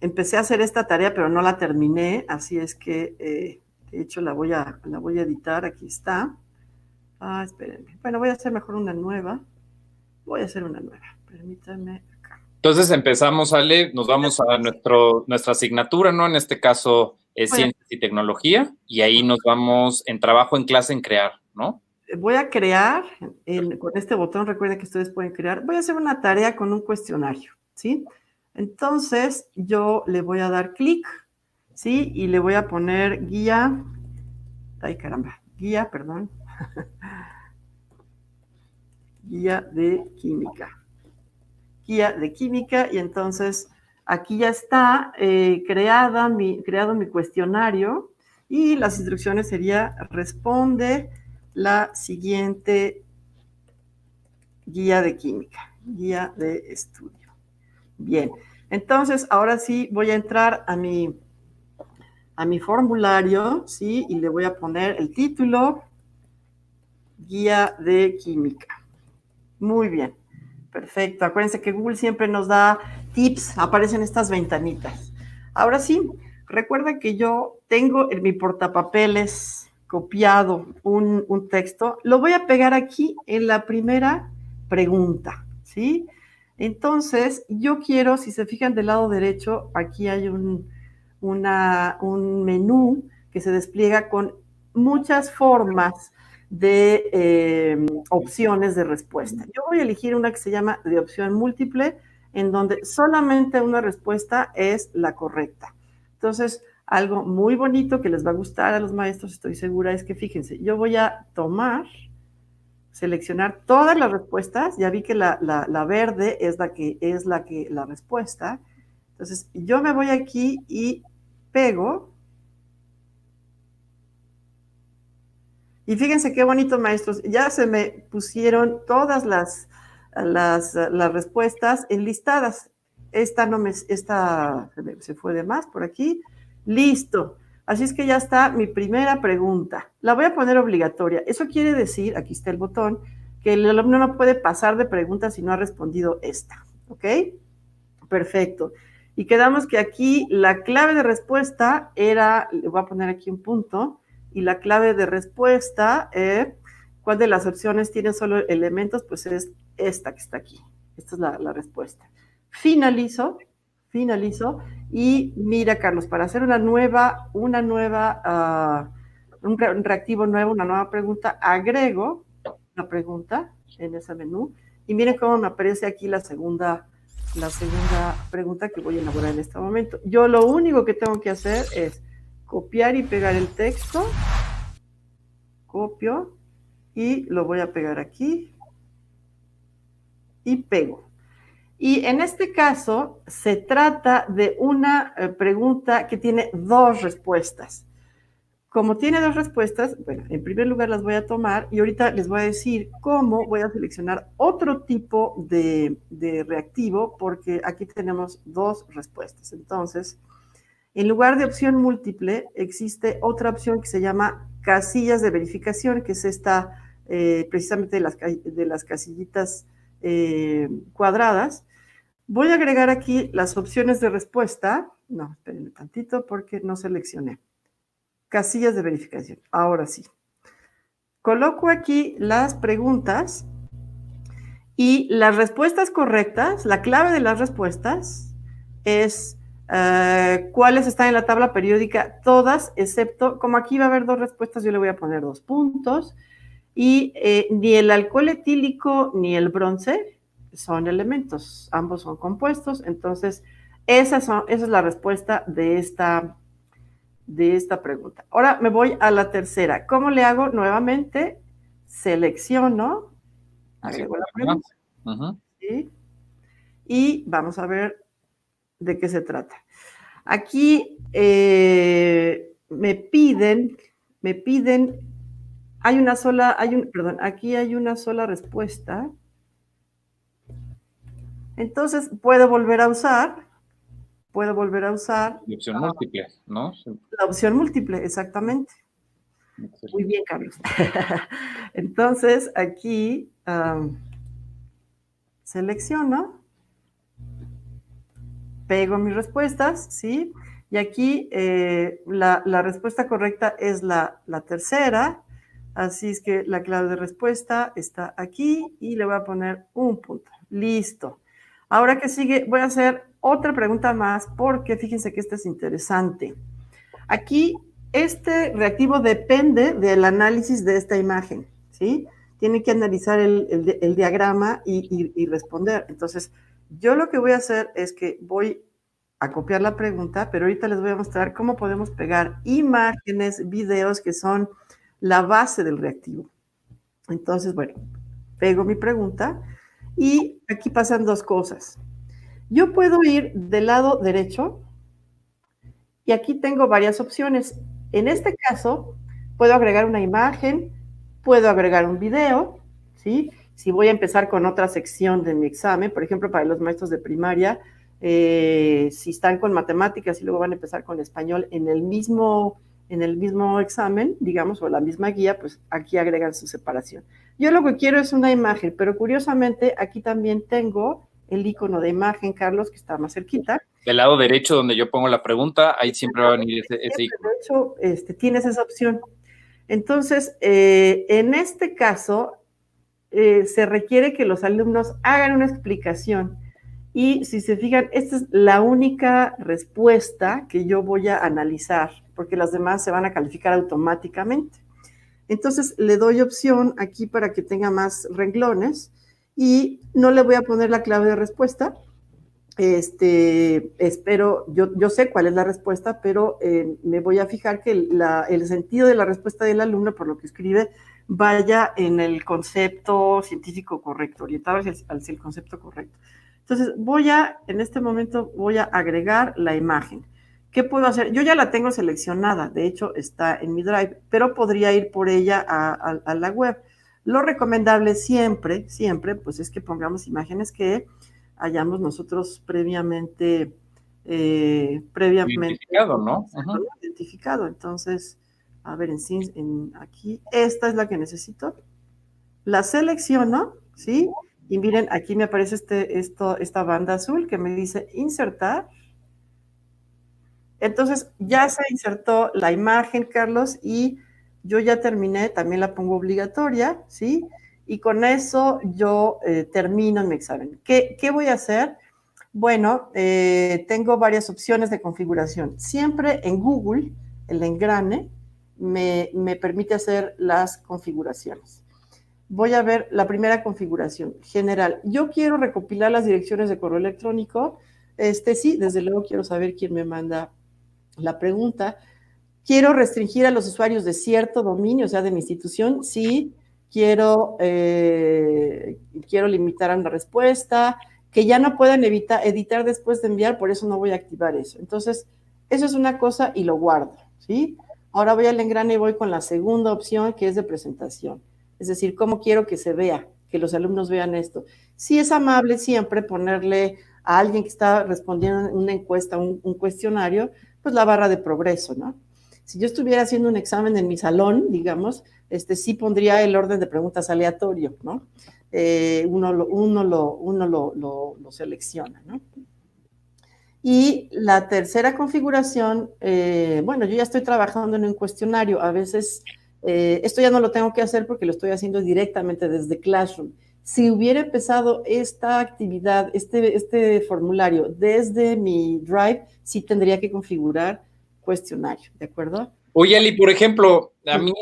empecé a hacer esta tarea, pero no la terminé, así es que, de hecho, la voy a editar, aquí está. Espérenme. Bueno, voy a hacer mejor una nueva. Permítanme acá. Entonces empezamos, Ale, nos vamos a nuestra asignatura, ¿no? En este caso es Ciencias y Tecnología, y ahí nos vamos en trabajo en clase en crear, ¿no? Voy a crear, con este botón, recuerden que ustedes pueden crear, voy a hacer una tarea con un cuestionario, ¿sí? Entonces, yo le voy a dar clic, ¿sí? Y le voy a poner guía, guía, perdón, guía de química. Guía de química, y entonces aquí ya está creado mi cuestionario, y las instrucciones sería: responde la siguiente guía de química, guía de estudio. Bien, entonces ahora sí voy a entrar a mi formulario, ¿sí? Y le voy a poner el título, guía de química. Muy bien, perfecto. Acuérdense que Google siempre nos da tips, aparecen estas ventanitas. Ahora sí, recuerda que yo tengo en mi portapapeles copiado un texto. Lo voy a pegar aquí en la primera pregunta, ¿sí? Entonces, yo quiero, si se fijan del lado derecho, aquí hay un menú que se despliega con muchas formas de opciones de respuesta. Yo voy a elegir una que se llama de opción múltiple, en donde solamente una respuesta es la correcta. Entonces, algo muy bonito que les va a gustar a los maestros, estoy segura, es que fíjense, yo voy a seleccionar todas las respuestas. Ya vi que la verde es la respuesta. Entonces, yo me voy aquí y pego. Y fíjense qué bonito, maestros. Ya se me pusieron todas las respuestas enlistadas. Esta se fue de más por aquí. Listo. Así es que ya está mi primera pregunta. La voy a poner obligatoria. Eso quiere decir, aquí está el botón, que el alumno no puede pasar de preguntas si no ha respondido esta. ¿Ok? Perfecto. Y quedamos que aquí la clave de respuesta era, le voy a poner aquí un punto, y la clave de respuesta, ¿cuál de las opciones tiene solo elementos? Pues es esta que está aquí. Esta es la respuesta. Finalizo, y mira, Carlos, para hacer un reactivo nuevo, una nueva pregunta, agrego la pregunta en ese menú, y miren cómo me aparece aquí la segunda pregunta que voy a elaborar en este momento. Yo lo único que tengo que hacer es copiar y pegar el texto, copio y lo voy a pegar aquí y pego. Y en este caso se trata de una pregunta que tiene dos respuestas. Como tiene dos respuestas, bueno, en primer lugar las voy a tomar y ahorita les voy a decir cómo voy a seleccionar otro tipo de reactivo, porque aquí tenemos dos respuestas. Entonces, en lugar de opción múltiple, existe otra opción que se llama casillas de verificación, que es esta, precisamente de las casillitas cuadradas. Voy a agregar aquí las opciones de respuesta. No, espérenme tantito porque no seleccioné. Casillas de verificación. Ahora sí. Coloco aquí las preguntas y las respuestas correctas, la clave de las respuestas es cuáles están en la tabla periódica, todas, excepto, como aquí va a haber dos respuestas, yo le voy a poner 2 puntos, y ni el alcohol etílico ni el bronce son elementos, ambos son compuestos. Entonces esa es la respuesta de esta pregunta. Ahora me voy a la tercera. ¿Cómo le hago? Nuevamente selecciono, agrego la pregunta. ¿Sí? Y vamos a ver de qué se trata. Aquí me piden, aquí hay una sola respuesta. Entonces puedo volver a usar. La opción múltiple, ¿no? La opción múltiple, exactamente. Excelente. Muy bien, Carlos. Entonces, aquí selecciono, pego mis respuestas, ¿sí? Y aquí la respuesta correcta es la tercera, así es que la clave de respuesta está aquí y le voy a poner un punto. Listo. Ahora que sigue, voy a hacer otra pregunta más porque fíjense que esta es interesante. Aquí, este reactivo depende del análisis de esta imagen, ¿sí? Tiene que analizar el diagrama y responder. Entonces, yo lo que voy a hacer es que voy a copiar la pregunta, pero ahorita les voy a mostrar cómo podemos pegar imágenes, videos que son la base del reactivo. Entonces, bueno, pego mi pregunta y aquí pasan dos cosas. Yo puedo ir del lado derecho y aquí tengo varias opciones. En este caso, puedo agregar una imagen, puedo agregar un video, ¿sí? Si voy a empezar con otra sección de mi examen, por ejemplo, para los maestros de primaria, si están con matemáticas y luego van a empezar con español en el mismo examen, digamos, o la misma guía, pues aquí agregan su separación. Yo lo que quiero es una imagen, pero curiosamente aquí también tengo el icono de imagen, Carlos, que está más cerquita. Del lado derecho donde yo pongo la pregunta, ahí siempre va a venir ese icono. De hecho, tienes esa opción. Entonces, en este caso, se requiere que los alumnos hagan una explicación. Y si se fijan, esta es la única respuesta que yo voy a analizar, porque las demás se van a calificar automáticamente. Entonces, le doy opción aquí para que tenga más renglones y no le voy a poner la clave de respuesta. Espero, yo sé cuál es la respuesta, pero me voy a fijar que el sentido de la respuesta del alumno, por lo que escribe, vaya en el concepto científico correcto, orientado hacia el concepto correcto. Entonces, en este momento voy a agregar la imagen. ¿Qué puedo hacer? Yo ya la tengo seleccionada, de hecho está en mi Drive, pero podría ir por ella a la web. Lo recomendable siempre, pues es que pongamos imágenes que hayamos nosotros previamente identificado, ¿no? Identificado. Entonces, a ver, aquí, esta es la que necesito. La selecciono, ¿sí? Y miren, aquí me aparece esta banda azul que me dice insertar. Entonces, ya se insertó la imagen, Carlos, y yo ya terminé, también la pongo obligatoria, ¿sí? Y con eso yo termino mi examen. ¿Qué voy a hacer? Bueno, tengo varias opciones de configuración. Siempre en Google, el engrane, me permite hacer las configuraciones. Voy a ver la primera configuración general. Yo quiero recopilar las direcciones de correo electrónico. Sí, desde luego quiero saber quién me manda la pregunta. Quiero restringir a los usuarios de cierto dominio, o sea, de mi institución. Sí, quiero limitar a una respuesta, que ya no puedan editar después de enviar, por eso no voy a activar eso. Entonces, eso es una cosa y lo guardo, ¿sí? Ahora voy al engrane y voy con la segunda opción, que es de presentación. Es decir, cómo quiero que se vea, que los alumnos vean esto. Sí es amable siempre ponerle a alguien que está respondiendo una encuesta, un cuestionario, pues la barra de progreso, ¿no? Si yo estuviera haciendo un examen en mi salón, digamos, sí pondría el orden de preguntas aleatorio, ¿no? Uno lo selecciona, ¿no? Y la tercera configuración, bueno, yo ya estoy trabajando en un cuestionario, a veces esto ya no lo tengo que hacer porque lo estoy haciendo directamente desde Classroom. Si hubiera empezado esta actividad, este formulario desde mi Drive, sí tendría que configurar cuestionario, ¿de acuerdo? Oye, Ali, por ejemplo, a mí,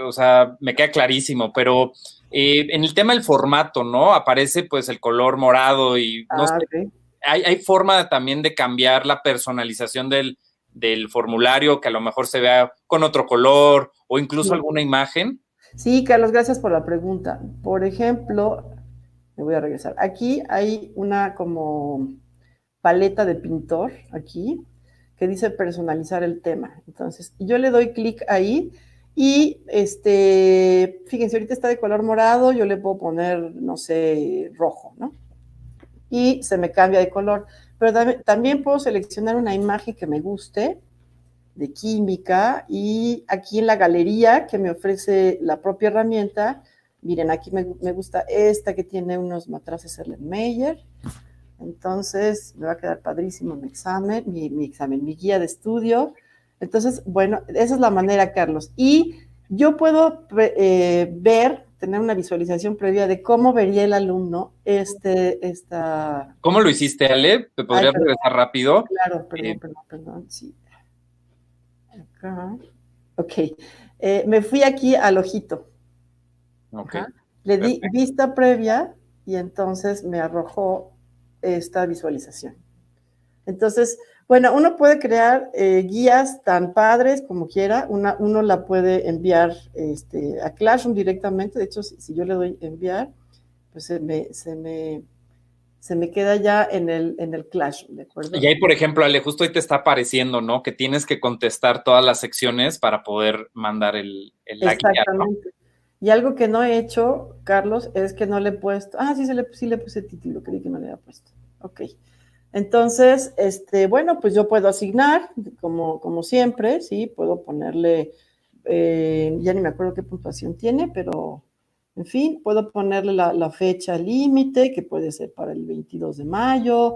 o sea, me queda clarísimo, pero en el tema del formato, ¿no? Aparece pues el color morado y no sé, Okay. hay forma también de cambiar la personalización del formulario, que a lo mejor se vea con otro color o incluso Sí. alguna imagen. Sí, Carlos, gracias por la pregunta. Por ejemplo, me voy a regresar. Aquí hay una como paleta de pintor, aquí, que dice personalizar el tema. Entonces, yo le doy clic ahí y, fíjense, ahorita está de color morado, yo le puedo poner, no sé, rojo, ¿no? Y se me cambia de color. Pero también puedo seleccionar una imagen que me guste, de química, y aquí en la galería que me ofrece la propia herramienta, miren, aquí me gusta esta que tiene unos matraces Erlenmeyer. Entonces me va a quedar padrísimo mi examen, mi guía de estudio. Entonces, bueno, esa es la manera, Carlos. Y yo puedo tener una visualización previa de cómo vería el alumno esta... ¿Cómo lo hiciste, Ale? ¿Te podrías regresar rápido? Claro, perdón, sí. Acá. Ok. Me fui aquí al ojito. Okay. Le di vista previa y entonces me arrojó esta visualización. Entonces, Bueno, uno puede crear guías tan padres como quiera. Uno la puede enviar a Classroom directamente. De hecho, si yo le doy enviar, pues se me queda ya en el Classroom, ¿de acuerdo? Y ahí, por ejemplo, Ale, justo ahí te está apareciendo, ¿no? Que tienes que contestar todas las secciones para poder mandar la guía, ¿no? Exactamente. Y algo que no he hecho, Carlos, es que no le he puesto. Ah, sí le puse título, creí que no le había puesto. Ok. Entonces, bueno, pues yo puedo asignar, como siempre, ¿sí? Puedo ponerle, ya ni me acuerdo qué puntuación tiene, pero, en fin, puedo ponerle la fecha límite, que puede ser para el 22 de mayo,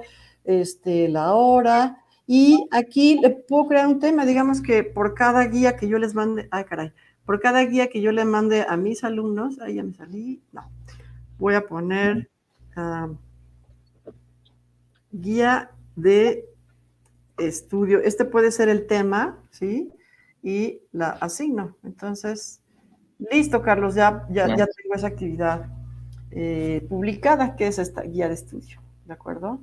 la hora, y aquí le puedo crear un tema, digamos que por cada guía que yo les mande, ay, caray, por cada guía que yo le mande a mis alumnos, ahí ya me salí, no, voy a poner guía de estudio. Este puede ser el tema, ¿sí? Y la asigno. Entonces, listo, Carlos, ya tengo esa actividad publicada, que es esta guía de estudio, ¿de acuerdo?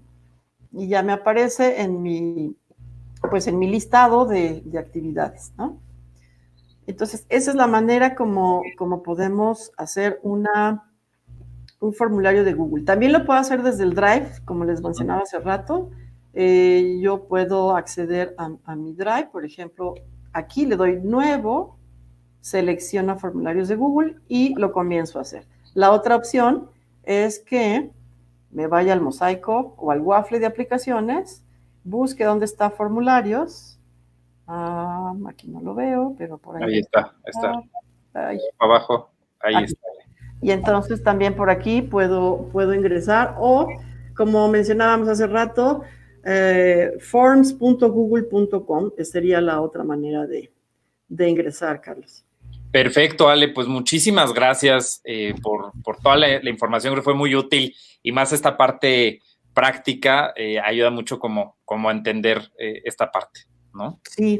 Y ya me aparece en mi listado de actividades, ¿no? Entonces, esa es la manera como podemos hacer un formulario de Google. También lo puedo hacer desde el Drive, como les mencionaba hace rato. Yo puedo acceder a mi Drive, por ejemplo, aquí le doy nuevo, selecciono formularios de Google y lo comienzo a hacer. La otra opción es que me vaya al mosaico o al waffle de aplicaciones, busque dónde está formularios. Aquí no lo veo, pero por ahí. Ahí está. Ahí. Abajo, ahí está. Y entonces también por aquí puedo ingresar, o como mencionábamos hace rato, forms.google.com sería la otra manera de ingresar, Carlos. Perfecto, Ale, pues muchísimas gracias por toda la información, que fue muy útil, y más esta parte práctica ayuda mucho como a entender esta parte, ¿no? Sí.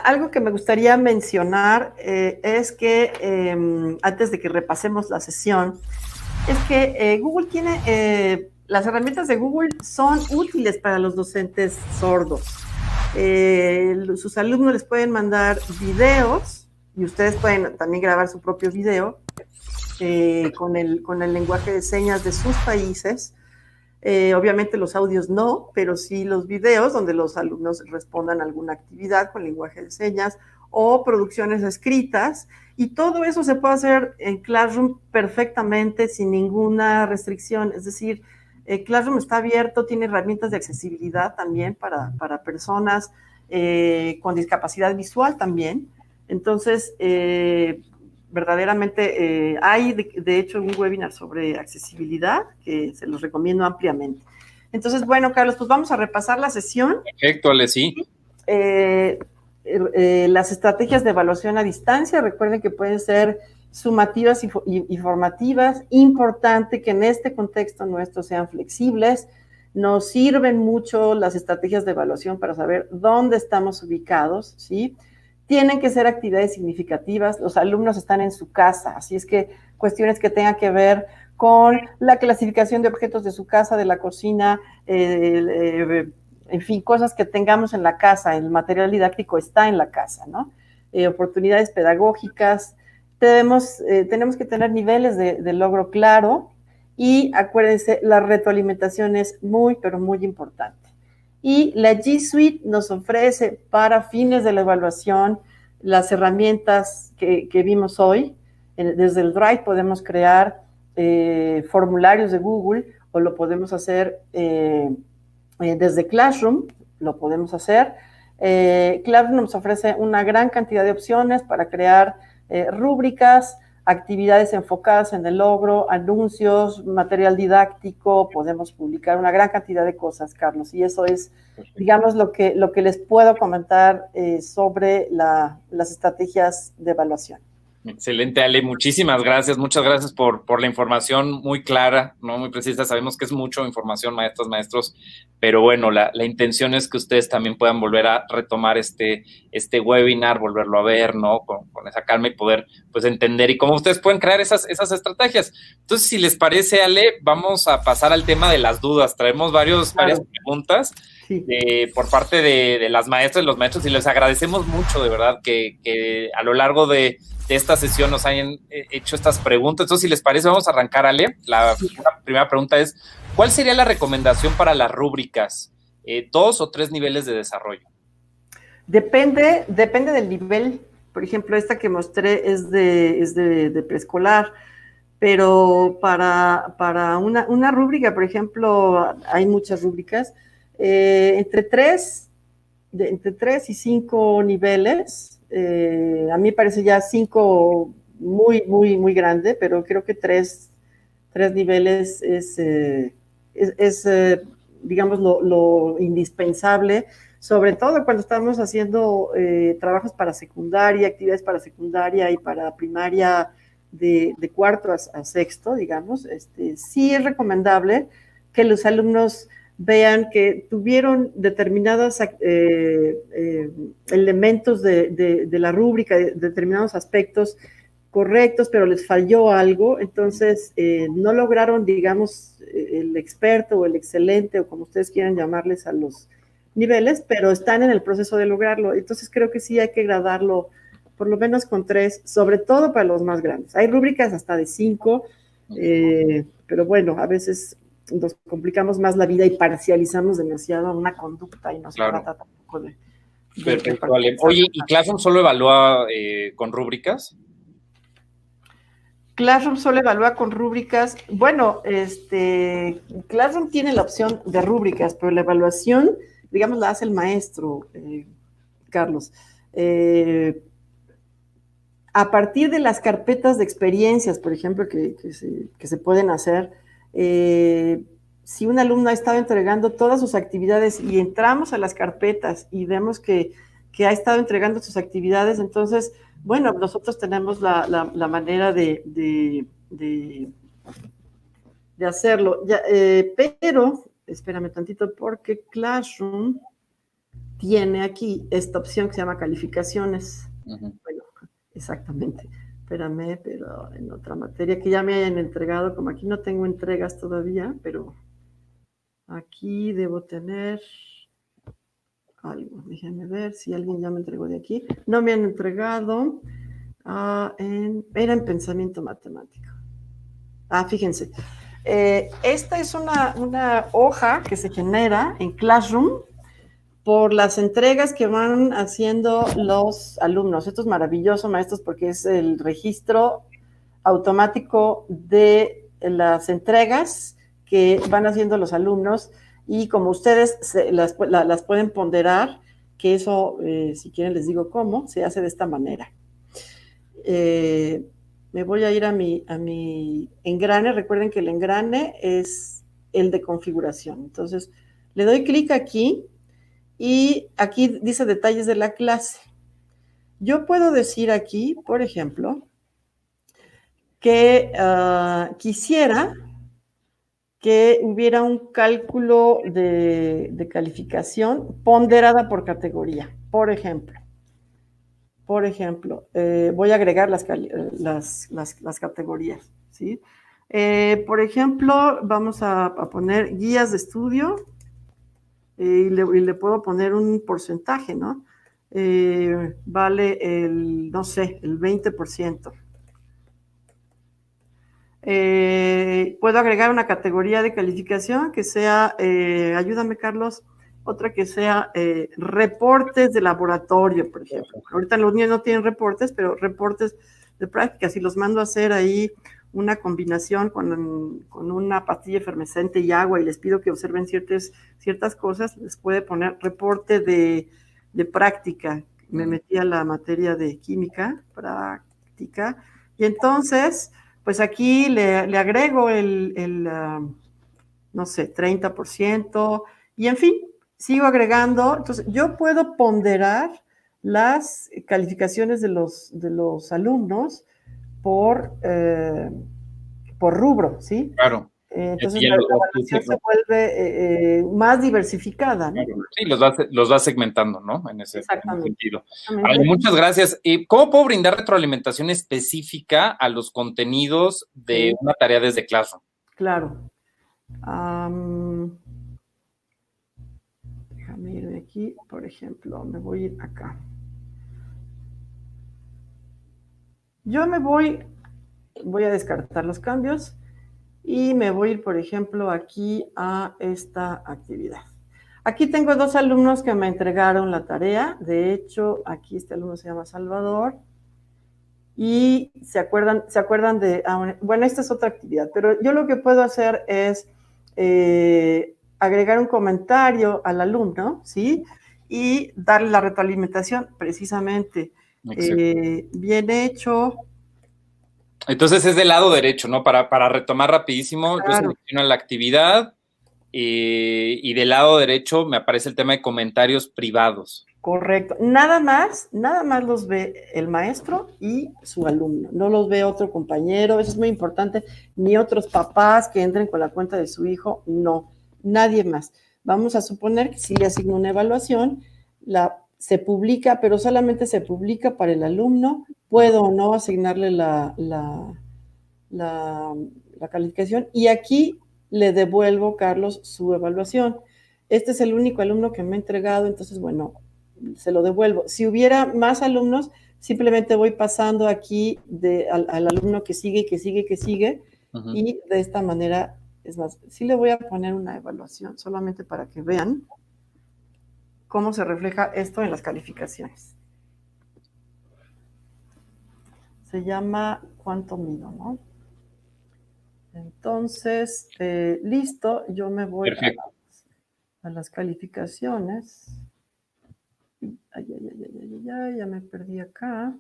Algo que me gustaría mencionar es que antes de que repasemos la sesión, es que Google tiene, las herramientas de Google son útiles para los docentes sordos. Sus alumnos les pueden mandar videos y ustedes pueden también grabar su propio video con el lenguaje de señas de sus países. Obviamente los audios no, pero sí los videos donde los alumnos respondan a alguna actividad con lenguaje de señas o producciones escritas, y todo eso se puede hacer en Classroom perfectamente sin ninguna restricción. Es decir, Classroom está abierto, tiene herramientas de accesibilidad también para personas con discapacidad visual también. Entonces, verdaderamente hay de hecho un webinar sobre accesibilidad que se los recomiendo ampliamente. Entonces, bueno, Carlos, pues vamos a repasar la sesión. Perfecto, Ale, sí. Las estrategias de evaluación a distancia, recuerden que pueden ser sumativas y formativas. Importante que en este contexto nuestro sean flexibles. Nos sirven mucho las estrategias de evaluación para saber dónde estamos ubicados, ¿sí? Tienen que ser actividades significativas. Los alumnos están en su casa, así es que cuestiones que tengan que ver con la clasificación de objetos de su casa, de la cocina, en fin, cosas que tengamos en la casa. El material didáctico está en la casa, ¿no? Oportunidades pedagógicas. Tenemos que tener niveles de logro claro, y acuérdense, la retroalimentación es muy, pero muy importante. Y la G Suite nos ofrece para fines de la evaluación las herramientas que vimos hoy. Desde el Drive podemos crear formularios de Google, o lo podemos hacer desde Classroom, lo podemos hacer. Classroom nos ofrece una gran cantidad de opciones para crear rúbricas, actividades enfocadas en el logro, anuncios, material didáctico. Podemos publicar una gran cantidad de cosas, Carlos, y eso es, digamos, lo que les puedo comentar sobre las estrategias de evaluación. Excelente, Ale, muchísimas gracias, muchas gracias por la información muy clara, ¿no? Muy precisa. Sabemos que es mucha información, maestras, maestros, pero bueno, la intención es que ustedes también puedan volver a retomar este webinar, volverlo a ver, ¿no? Con esa calma, y poder, pues, entender y cómo ustedes pueden crear esas estrategias. Entonces, si les parece, Ale, vamos a pasar al tema de las dudas. Traemos varias preguntas. Sí. por parte de las maestras y los maestros, y les agradecemos mucho, de verdad, que a lo largo de esta sesión nos hayan hecho estas preguntas. Entonces, si les parece, vamos a arrancar, Ale. La primera pregunta es, ¿cuál sería la recomendación para las rúbricas? ¿2 o 3 niveles de desarrollo? Depende del nivel. Por ejemplo, esta que mostré es de preescolar, pero para una rúbrica, por ejemplo, hay muchas rúbricas, entre 3 y 5 niveles. A mí me parece ya 5 muy, muy, muy grande, pero creo que 3 niveles es digamos, lo indispensable, sobre todo cuando estamos haciendo trabajos para secundaria, actividades para secundaria y para primaria de cuarto a sexto, digamos. Sí es recomendable que los alumnos vean que tuvieron determinados elementos de la rúbrica, determinados aspectos correctos, pero les falló algo, entonces no lograron, digamos, el experto o el excelente, o como ustedes quieran llamarles a los niveles, pero están en el proceso de lograrlo. Entonces creo que sí hay que gradarlo por lo menos con 3, sobre todo para los más grandes. Hay rúbricas hasta de 5, pero bueno, a veces nos complicamos más la vida y parcializamos demasiado una conducta y no se trata tampoco de perfecto, vale. Oye, ¿y Classroom solo evalúa con rúbricas? Classroom solo evalúa con rúbricas. Bueno, Classroom tiene la opción de rúbricas, pero la evaluación, digamos, la hace el maestro, Carlos. A partir de las carpetas de experiencias, por ejemplo, que se pueden hacer, si un alumno ha estado entregando todas sus actividades y entramos a las carpetas y vemos que ha estado entregando sus actividades, entonces, bueno, nosotros tenemos la manera de hacerlo. Ya, pero, espérame tantito, porque Classroom tiene aquí esta opción que se llama calificaciones. Bueno, exactamente. Espérame, pero en otra materia que ya me hayan entregado, como aquí no tengo entregas todavía, pero aquí debo tener algo. Déjenme ver si alguien ya me entregó de aquí. No me han entregado. Era en pensamiento matemático. Fíjense. Esta es una hoja que se genera en Classroom por las entregas que van haciendo los alumnos. Esto es maravilloso, maestros, porque es el registro automático de las entregas que van haciendo los alumnos, y como ustedes las pueden ponderar, que eso, si quieren les digo cómo, se hace de esta manera. Me voy a ir a mi engrane. Recuerden que el engrane es el de configuración. Entonces, le doy clic aquí, y aquí dice detalles de la clase. Yo puedo decir aquí, por ejemplo, que quisiera que hubiera un cálculo de calificación ponderada por categoría. Por ejemplo, voy a agregar las categorías, ¿sí? Por ejemplo, vamos a poner guías de estudio, y le puedo poner un porcentaje, ¿no? Vale no sé, el 20%. Puedo agregar una categoría de calificación que sea, ayúdame Carlos, otra que sea reportes de laboratorio, por ejemplo. Ahorita los niños no tienen reportes, pero reportes de práctica. Si los mando a hacer ahí una combinación con una pastilla efervescente y agua, y les pido que observen ciertas cosas, les puede poner reporte de práctica. Me metí a la materia de química, práctica, y entonces, pues aquí le agrego no sé, 30%, y en fin, sigo agregando. Entonces, yo puedo ponderar las calificaciones de los alumnos por rubro, ¿sí? Claro. Entonces la evaluación se vuelve más diversificada, ¿no? Sí, los va segmentando, ¿no? En ese sentido. Exactamente. Muchas gracias. ¿Cómo puedo brindar retroalimentación específica a los contenidos de una tarea desde Classroom? Claro. Déjame irme aquí, por ejemplo, me voy a ir acá. Yo voy a descartar los cambios y me voy a ir, por ejemplo, aquí a esta actividad. Aquí tengo 2 alumnos que me entregaron la tarea. De hecho, aquí este alumno se llama Salvador. Y se acuerdan de, bueno, esta es otra actividad, pero yo lo que puedo hacer es agregar un comentario al alumno, ¿sí? Y darle la retroalimentación, precisamente. Bien hecho. Entonces es del lado derecho, ¿no? Para retomar rapidísimo, Claro. Yo selecciono la actividad y del lado derecho me aparece el tema de comentarios privados. Correcto. Nada más los ve el maestro y su alumno. No los ve otro compañero, eso es muy importante, ni otros papás que entren con la cuenta de su hijo, no, nadie más. Vamos a suponer que si le asigno una evaluación, se publica, pero solamente se publica para el alumno. Puedo o no asignarle la calificación y aquí le devuelvo, Carlos, su evaluación. Este es el único alumno que me ha entregado, entonces, bueno, se lo devuelvo. Si hubiera más alumnos, simplemente voy pasando aquí al alumno que sigue y que sigue y que sigue, y de esta manera, es más, sí le voy a poner una evaluación solamente para que vean cómo se refleja esto en las calificaciones. Se llama ¿cuánto mido, no? Entonces, listo, yo me voy a las calificaciones. Ya me perdí acá.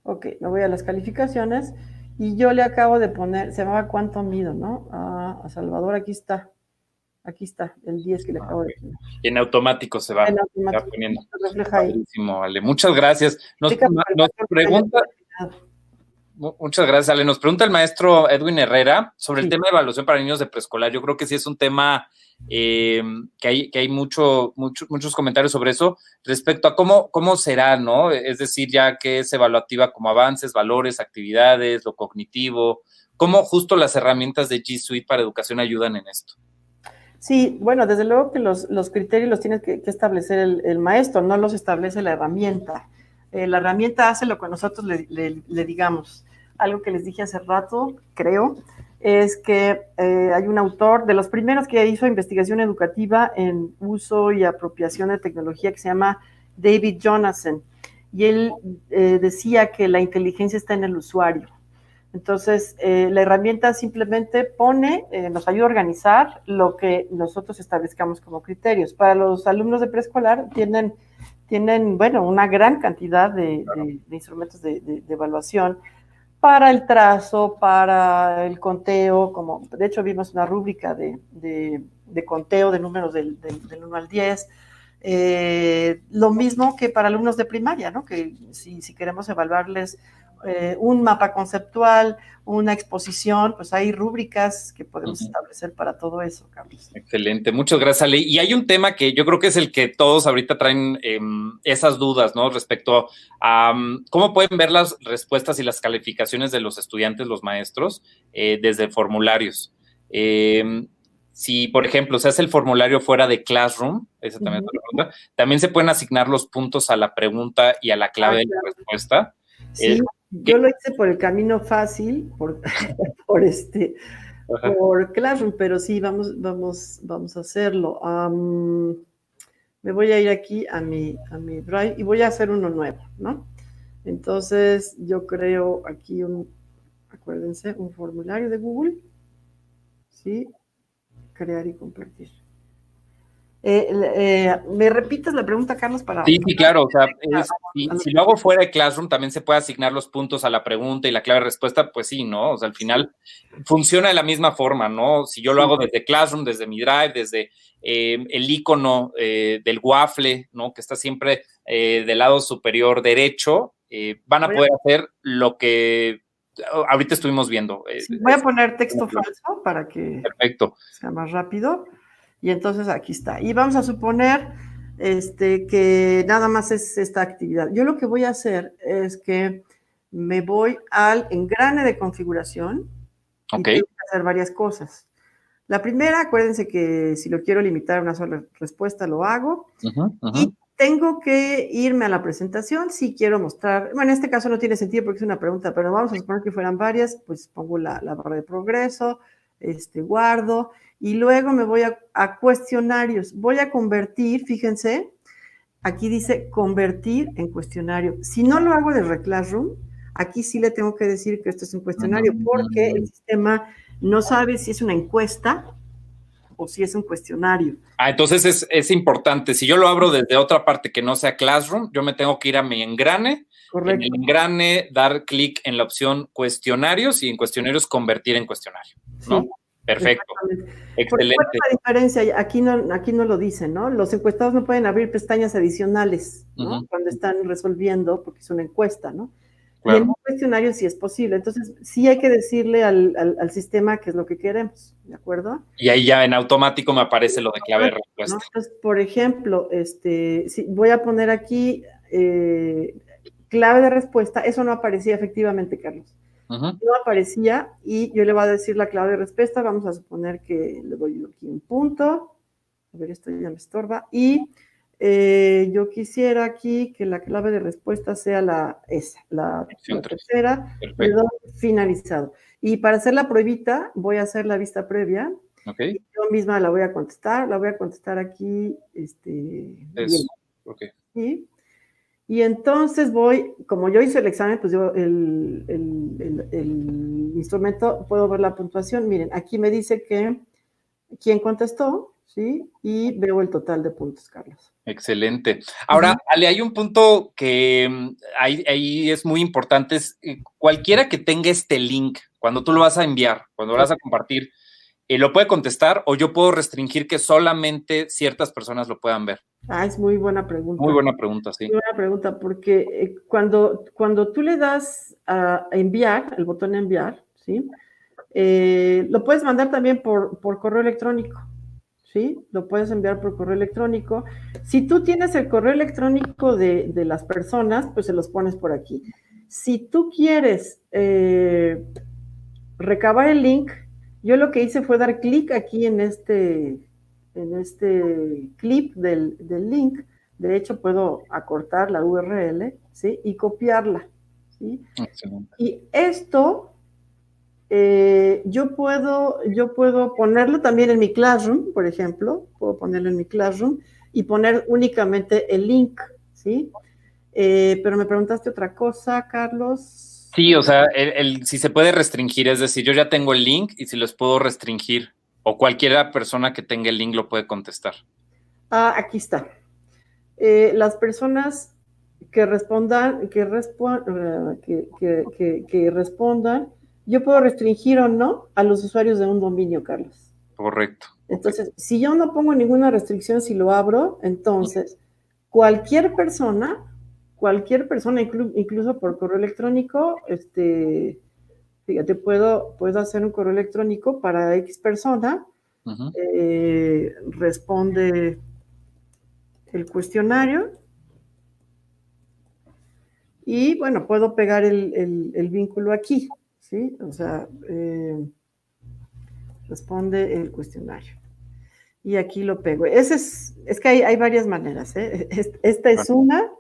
Ok, me voy a las calificaciones y yo le acabo de poner, se llamaba ¿cuánto mido, no? A Salvador, aquí está, el 10 que le acabo de poner. Y en automático se va, en automático, va poniendo. se refleja ahí. Ale. Muchas gracias. Nos pregunta... Muchas gracias, Ale. Nos pregunta el maestro Edwin Herrera sobre el tema de evaluación para niños de preescolar. Yo creo que sí es un tema que hay muchos comentarios sobre eso respecto a cómo será, ¿no? Es decir, ya que es evaluativa como avances, valores, actividades, lo cognitivo, cómo justo las herramientas de G Suite para educación ayudan en esto. Sí, bueno, desde luego que los criterios los tiene que establecer el maestro, no los establece la herramienta. La herramienta hace lo que nosotros le digamos. Algo que les dije hace rato, creo, es que hay un autor de los primeros que hizo investigación educativa en uso y apropiación de tecnología que se llama David Jonasson. Y él decía que la inteligencia está en el usuario. Entonces, la herramienta simplemente nos ayuda a organizar lo que nosotros establezcamos como criterios. Para los alumnos de preescolar tienen bueno, una gran cantidad de instrumentos de evaluación para el trazo, para el conteo, como de hecho vimos una rúbrica de conteo de números del 1 al 10. Lo mismo que para alumnos de primaria, ¿no? Que si queremos evaluarles un mapa conceptual, una exposición, pues hay rúbricas que podemos establecer para todo eso, Carlos. Excelente, muchas gracias, Ale. Y hay un tema que yo creo que es el que todos ahorita traen esas dudas, ¿no? Respecto a cómo pueden ver las respuestas y las calificaciones de los estudiantes, los maestros, desde formularios. Si, por ejemplo, se hace el formulario fuera de Classroom, esa también es otra pregunta, también se pueden asignar los puntos a la pregunta y a la clave de la respuesta. Sí, yo lo hice por el camino fácil, por Classroom, pero sí, vamos a hacerlo. Me voy a ir aquí a mi Drive y voy a hacer uno nuevo, ¿no? Entonces, yo creo aquí acuérdense, un formulario de Google, ¿sí? Crear y compartir. ¿Me repites la pregunta, Carlos? Sí, claro. O sea, si lo hago fuera de Classroom, también se puede asignar los puntos a la pregunta y la clave de respuesta, pues sí, ¿no? O sea, al final funciona de la misma forma, ¿no? Si yo lo hago desde Classroom, desde mi Drive, desde el icono del waffle, ¿no? Que está siempre del lado superior derecho, van a poder hacer lo que ahorita estuvimos viendo. Voy a poner texto falso para que sea más rápido. Y entonces aquí está. Y vamos a suponer que nada más es esta actividad. Yo lo que voy a hacer es que me voy al engrane de configuración Ok. Y tengo que hacer varias cosas. La primera, acuérdense que si lo quiero limitar a una sola respuesta, lo hago. Y tengo que irme a la presentación si quiero mostrar, bueno, en este caso no tiene sentido porque es una pregunta, pero vamos a suponer que fueran varias, pues pongo la barra de progreso, guardo, y luego me voy a cuestionarios. Voy a convertir, fíjense, aquí dice convertir en cuestionario. Si no lo hago desde Classroom, aquí sí le tengo que decir que esto es un cuestionario, porque el sistema no sabe si es una encuesta o si es un cuestionario. Entonces es importante. Si yo lo abro desde otra parte que no sea Classroom, yo me tengo que ir a mi engrane. Correcto. En el engrane, dar clic en la opción cuestionarios y en cuestionarios convertir en cuestionario, ¿no? Sí, perfecto. Excelente. ¿Cuál es la diferencia? Aquí no lo dicen, ¿no? Los encuestados no pueden abrir pestañas adicionales, ¿no? Cuando están resolviendo, porque es una encuesta, ¿no? Claro. Y en un cuestionario sí es posible. Entonces, sí hay que decirle al sistema qué es lo que queremos, ¿de acuerdo? Y ahí ya en automático me aparece lo de clave de respuesta. ¿No? Entonces, por ejemplo, si voy a poner aquí clave de respuesta, eso no aparecía efectivamente, Carlos. No aparecía y yo le voy a decir la clave de respuesta. Vamos a suponer que le doy aquí un punto. A ver, esto ya me estorba. Y yo quisiera aquí que la clave de respuesta sea la tercera. Le doy finalizado. Y para hacer la pruebita, voy a hacer la vista previa. Okay. Y yo misma la voy a contestar. La voy a contestar aquí. Bien. Okay. ¿Sí? Y entonces como yo hice el examen, pues yo el instrumento, puedo ver la puntuación. Miren, aquí me dice que quién contestó, ¿sí? Y veo el total de puntos, Carlos. Excelente. Ahora, Ale, hay un punto que ahí es muy importante, es cualquiera que tenga este link, cuando tú lo vas a enviar, cuando lo vas a compartir, ¿lo puede contestar o yo puedo restringir que solamente ciertas personas lo puedan ver? Es muy buena pregunta. Muy buena pregunta, sí. Muy buena pregunta, porque cuando tú le das a enviar, el botón enviar, ¿sí? Lo puedes mandar también por correo electrónico, ¿sí? Lo puedes enviar por correo electrónico. Si tú tienes el correo electrónico de las personas, pues se los pones por aquí. Si tú quieres recabar el link, yo lo que hice fue dar clic aquí en este clip del link. De hecho, puedo acortar la URL, ¿sí? Y copiarla, ¿sí? Excelente. Y esto yo puedo ponerlo también en mi Classroom, por ejemplo. Puedo ponerlo en mi Classroom y poner únicamente el link, ¿sí? Pero me preguntaste otra cosa, Carlos. Sí, o sea, si se puede restringir, es decir, yo ya tengo el link y si los puedo restringir o cualquier persona que tenga el link lo puede contestar. Aquí está. Las personas que respondan, yo puedo restringir o no a los usuarios de un dominio, Carlos. Correcto. Entonces, si yo no pongo ninguna restricción, si lo abro, entonces cualquier persona, incluso por correo electrónico, fíjate, puedo hacer un correo electrónico para X persona, responde el cuestionario y, bueno, puedo pegar el vínculo aquí, ¿sí? O sea, responde el cuestionario. Y aquí lo pego. Es que hay varias maneras, ¿eh? Esta es una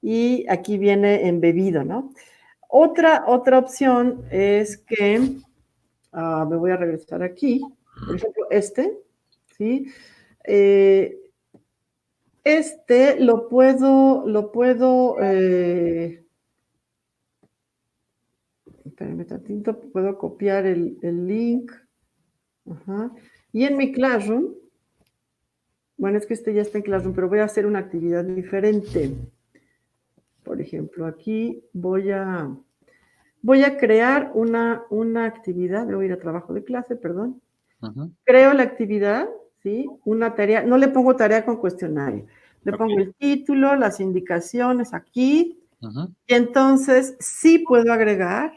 y aquí viene embebido, ¿no? Otra opción es que, me voy a regresar aquí, por ejemplo, ¿sí? Lo puedo, espérenme tantito, puedo copiar el link. Y en mi Classroom, bueno, es que ya está en Classroom, pero voy a hacer una actividad diferente. Por ejemplo, aquí voy a crear una actividad, voy a ir a trabajo de clase, perdón. Creo la actividad, ¿sí? Una tarea, no le pongo tarea con cuestionario. Le pongo el título, las indicaciones aquí, y entonces sí puedo agregar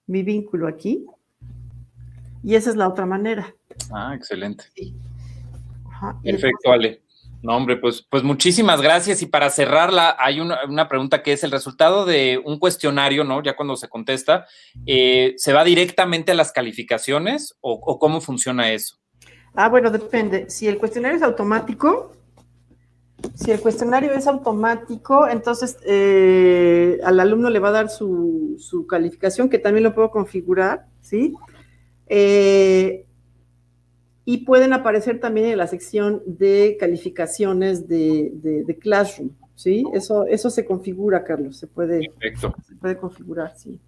mi vínculo aquí, y esa es la otra manera. Excelente. Sí. Perfecto, Ale. No, hombre, pues muchísimas gracias. Y para cerrarla, hay una pregunta que es el resultado de un cuestionario, ¿no? Ya cuando se contesta, ¿se va directamente a las calificaciones o cómo funciona eso? Bueno, depende. Si el cuestionario es automático, entonces al alumno le va a dar su calificación, que también lo puedo configurar, ¿sí? Y pueden aparecer también en la sección de calificaciones de Classroom, ¿sí? Eso se configura, Carlos, Perfecto. se puede configurar, sí.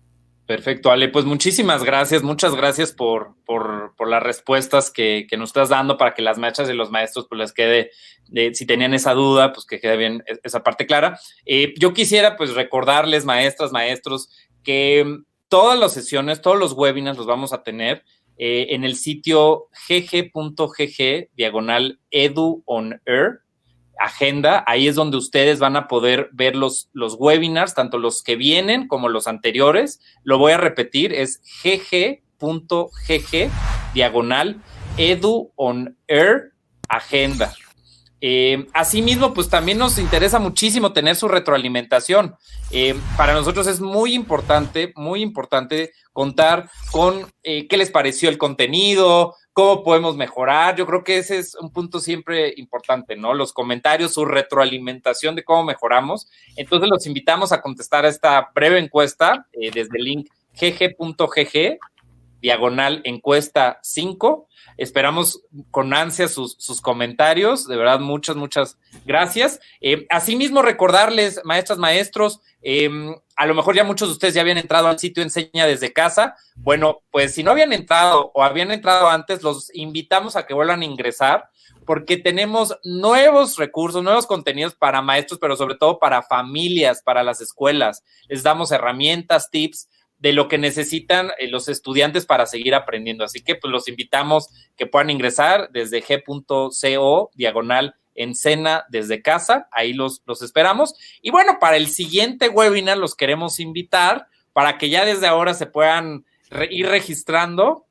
Perfecto, Ale, pues muchísimas gracias, muchas gracias por las respuestas que nos estás dando para que las maestras y los maestros pues les quede, si tenían esa duda, pues que quede bien esa parte clara. Yo quisiera pues recordarles, maestras, maestros, que todas las sesiones, todos los webinars los vamos a tener en el sitio gg.gg/edu-on-air agenda, ahí es donde ustedes van a poder ver los webinars, tanto los que vienen como los anteriores. Lo voy a repetir, es gg.gg/edu on air agenda. Asimismo, pues también nos interesa muchísimo tener su retroalimentación. Para nosotros es muy importante contar con qué les pareció el contenido, cómo podemos mejorar. Yo creo que ese es un punto siempre importante, ¿no? Los comentarios, su retroalimentación de cómo mejoramos. Entonces los invitamos a contestar a esta breve encuesta desde el link gg.gg/encuesta 5. Esperamos con ansia sus comentarios. De verdad, muchas gracias. Asimismo, recordarles, maestras, maestros, a lo mejor ya muchos de ustedes ya habían entrado al sitio Enseña desde casa. Bueno, pues si no habían entrado o habían entrado antes, los invitamos a que vuelvan a ingresar porque tenemos nuevos recursos, nuevos contenidos para maestros, pero sobre todo para familias, para las escuelas. Les damos herramientas, tips de lo que necesitan los estudiantes para seguir aprendiendo. Así que pues los invitamos que puedan ingresar desde g.co/Encena desde casa, ahí los esperamos. Y bueno, para el siguiente webinar los queremos invitar para que ya desde ahora se puedan ir registrando.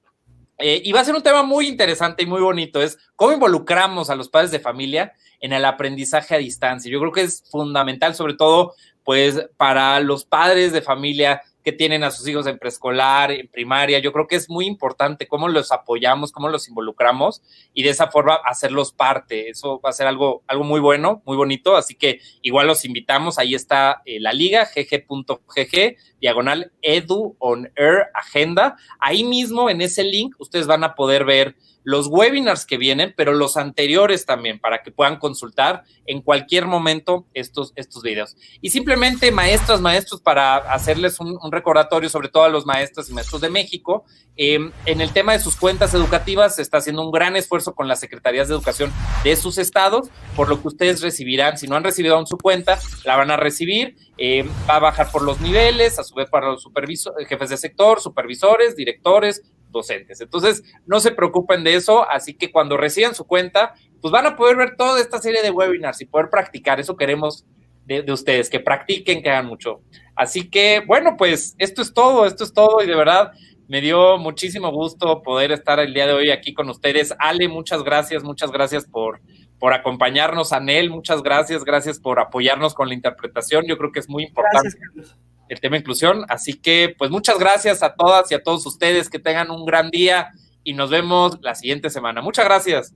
Y va a ser un tema muy interesante y muy bonito, es cómo involucramos a los padres de familia en el aprendizaje a distancia. Yo creo que es fundamental, sobre todo, pues, para los padres de familia que tienen a sus hijos en preescolar, en primaria. Yo creo que es muy importante cómo los apoyamos, cómo los involucramos y de esa forma hacerlos parte. Eso va a ser algo muy bueno, muy bonito. Así que igual los invitamos. Ahí está la liga, gg.gg/edu on air agenda. Ahí mismo en ese link ustedes van a poder ver los webinars que vienen, pero los anteriores también, para que puedan consultar en cualquier momento estos videos. Y simplemente, maestras, maestros, para hacerles un recordatorio, sobre todo a los maestras y maestros de México, en el tema de sus cuentas educativas se está haciendo un gran esfuerzo con las secretarías de educación de sus estados, por lo que ustedes recibirán, si no han recibido aún su cuenta, la van a recibir, va a bajar por los niveles, a su vez para los jefes de sector, supervisores, directores, docentes. Entonces, no se preocupen de eso, así que cuando reciban su cuenta, pues van a poder ver toda esta serie de webinars y poder practicar. Eso queremos de ustedes, que practiquen, que hagan mucho. Así que, bueno, pues esto es todo y de verdad me dio muchísimo gusto poder estar el día de hoy aquí con ustedes. Ale, muchas gracias por acompañarnos. Anel, muchas gracias por apoyarnos con la interpretación. Yo creo que es muy importante. Gracias, el tema inclusión, así que pues muchas gracias a todas y a todos ustedes, que tengan un gran día y nos vemos la siguiente semana. Muchas gracias.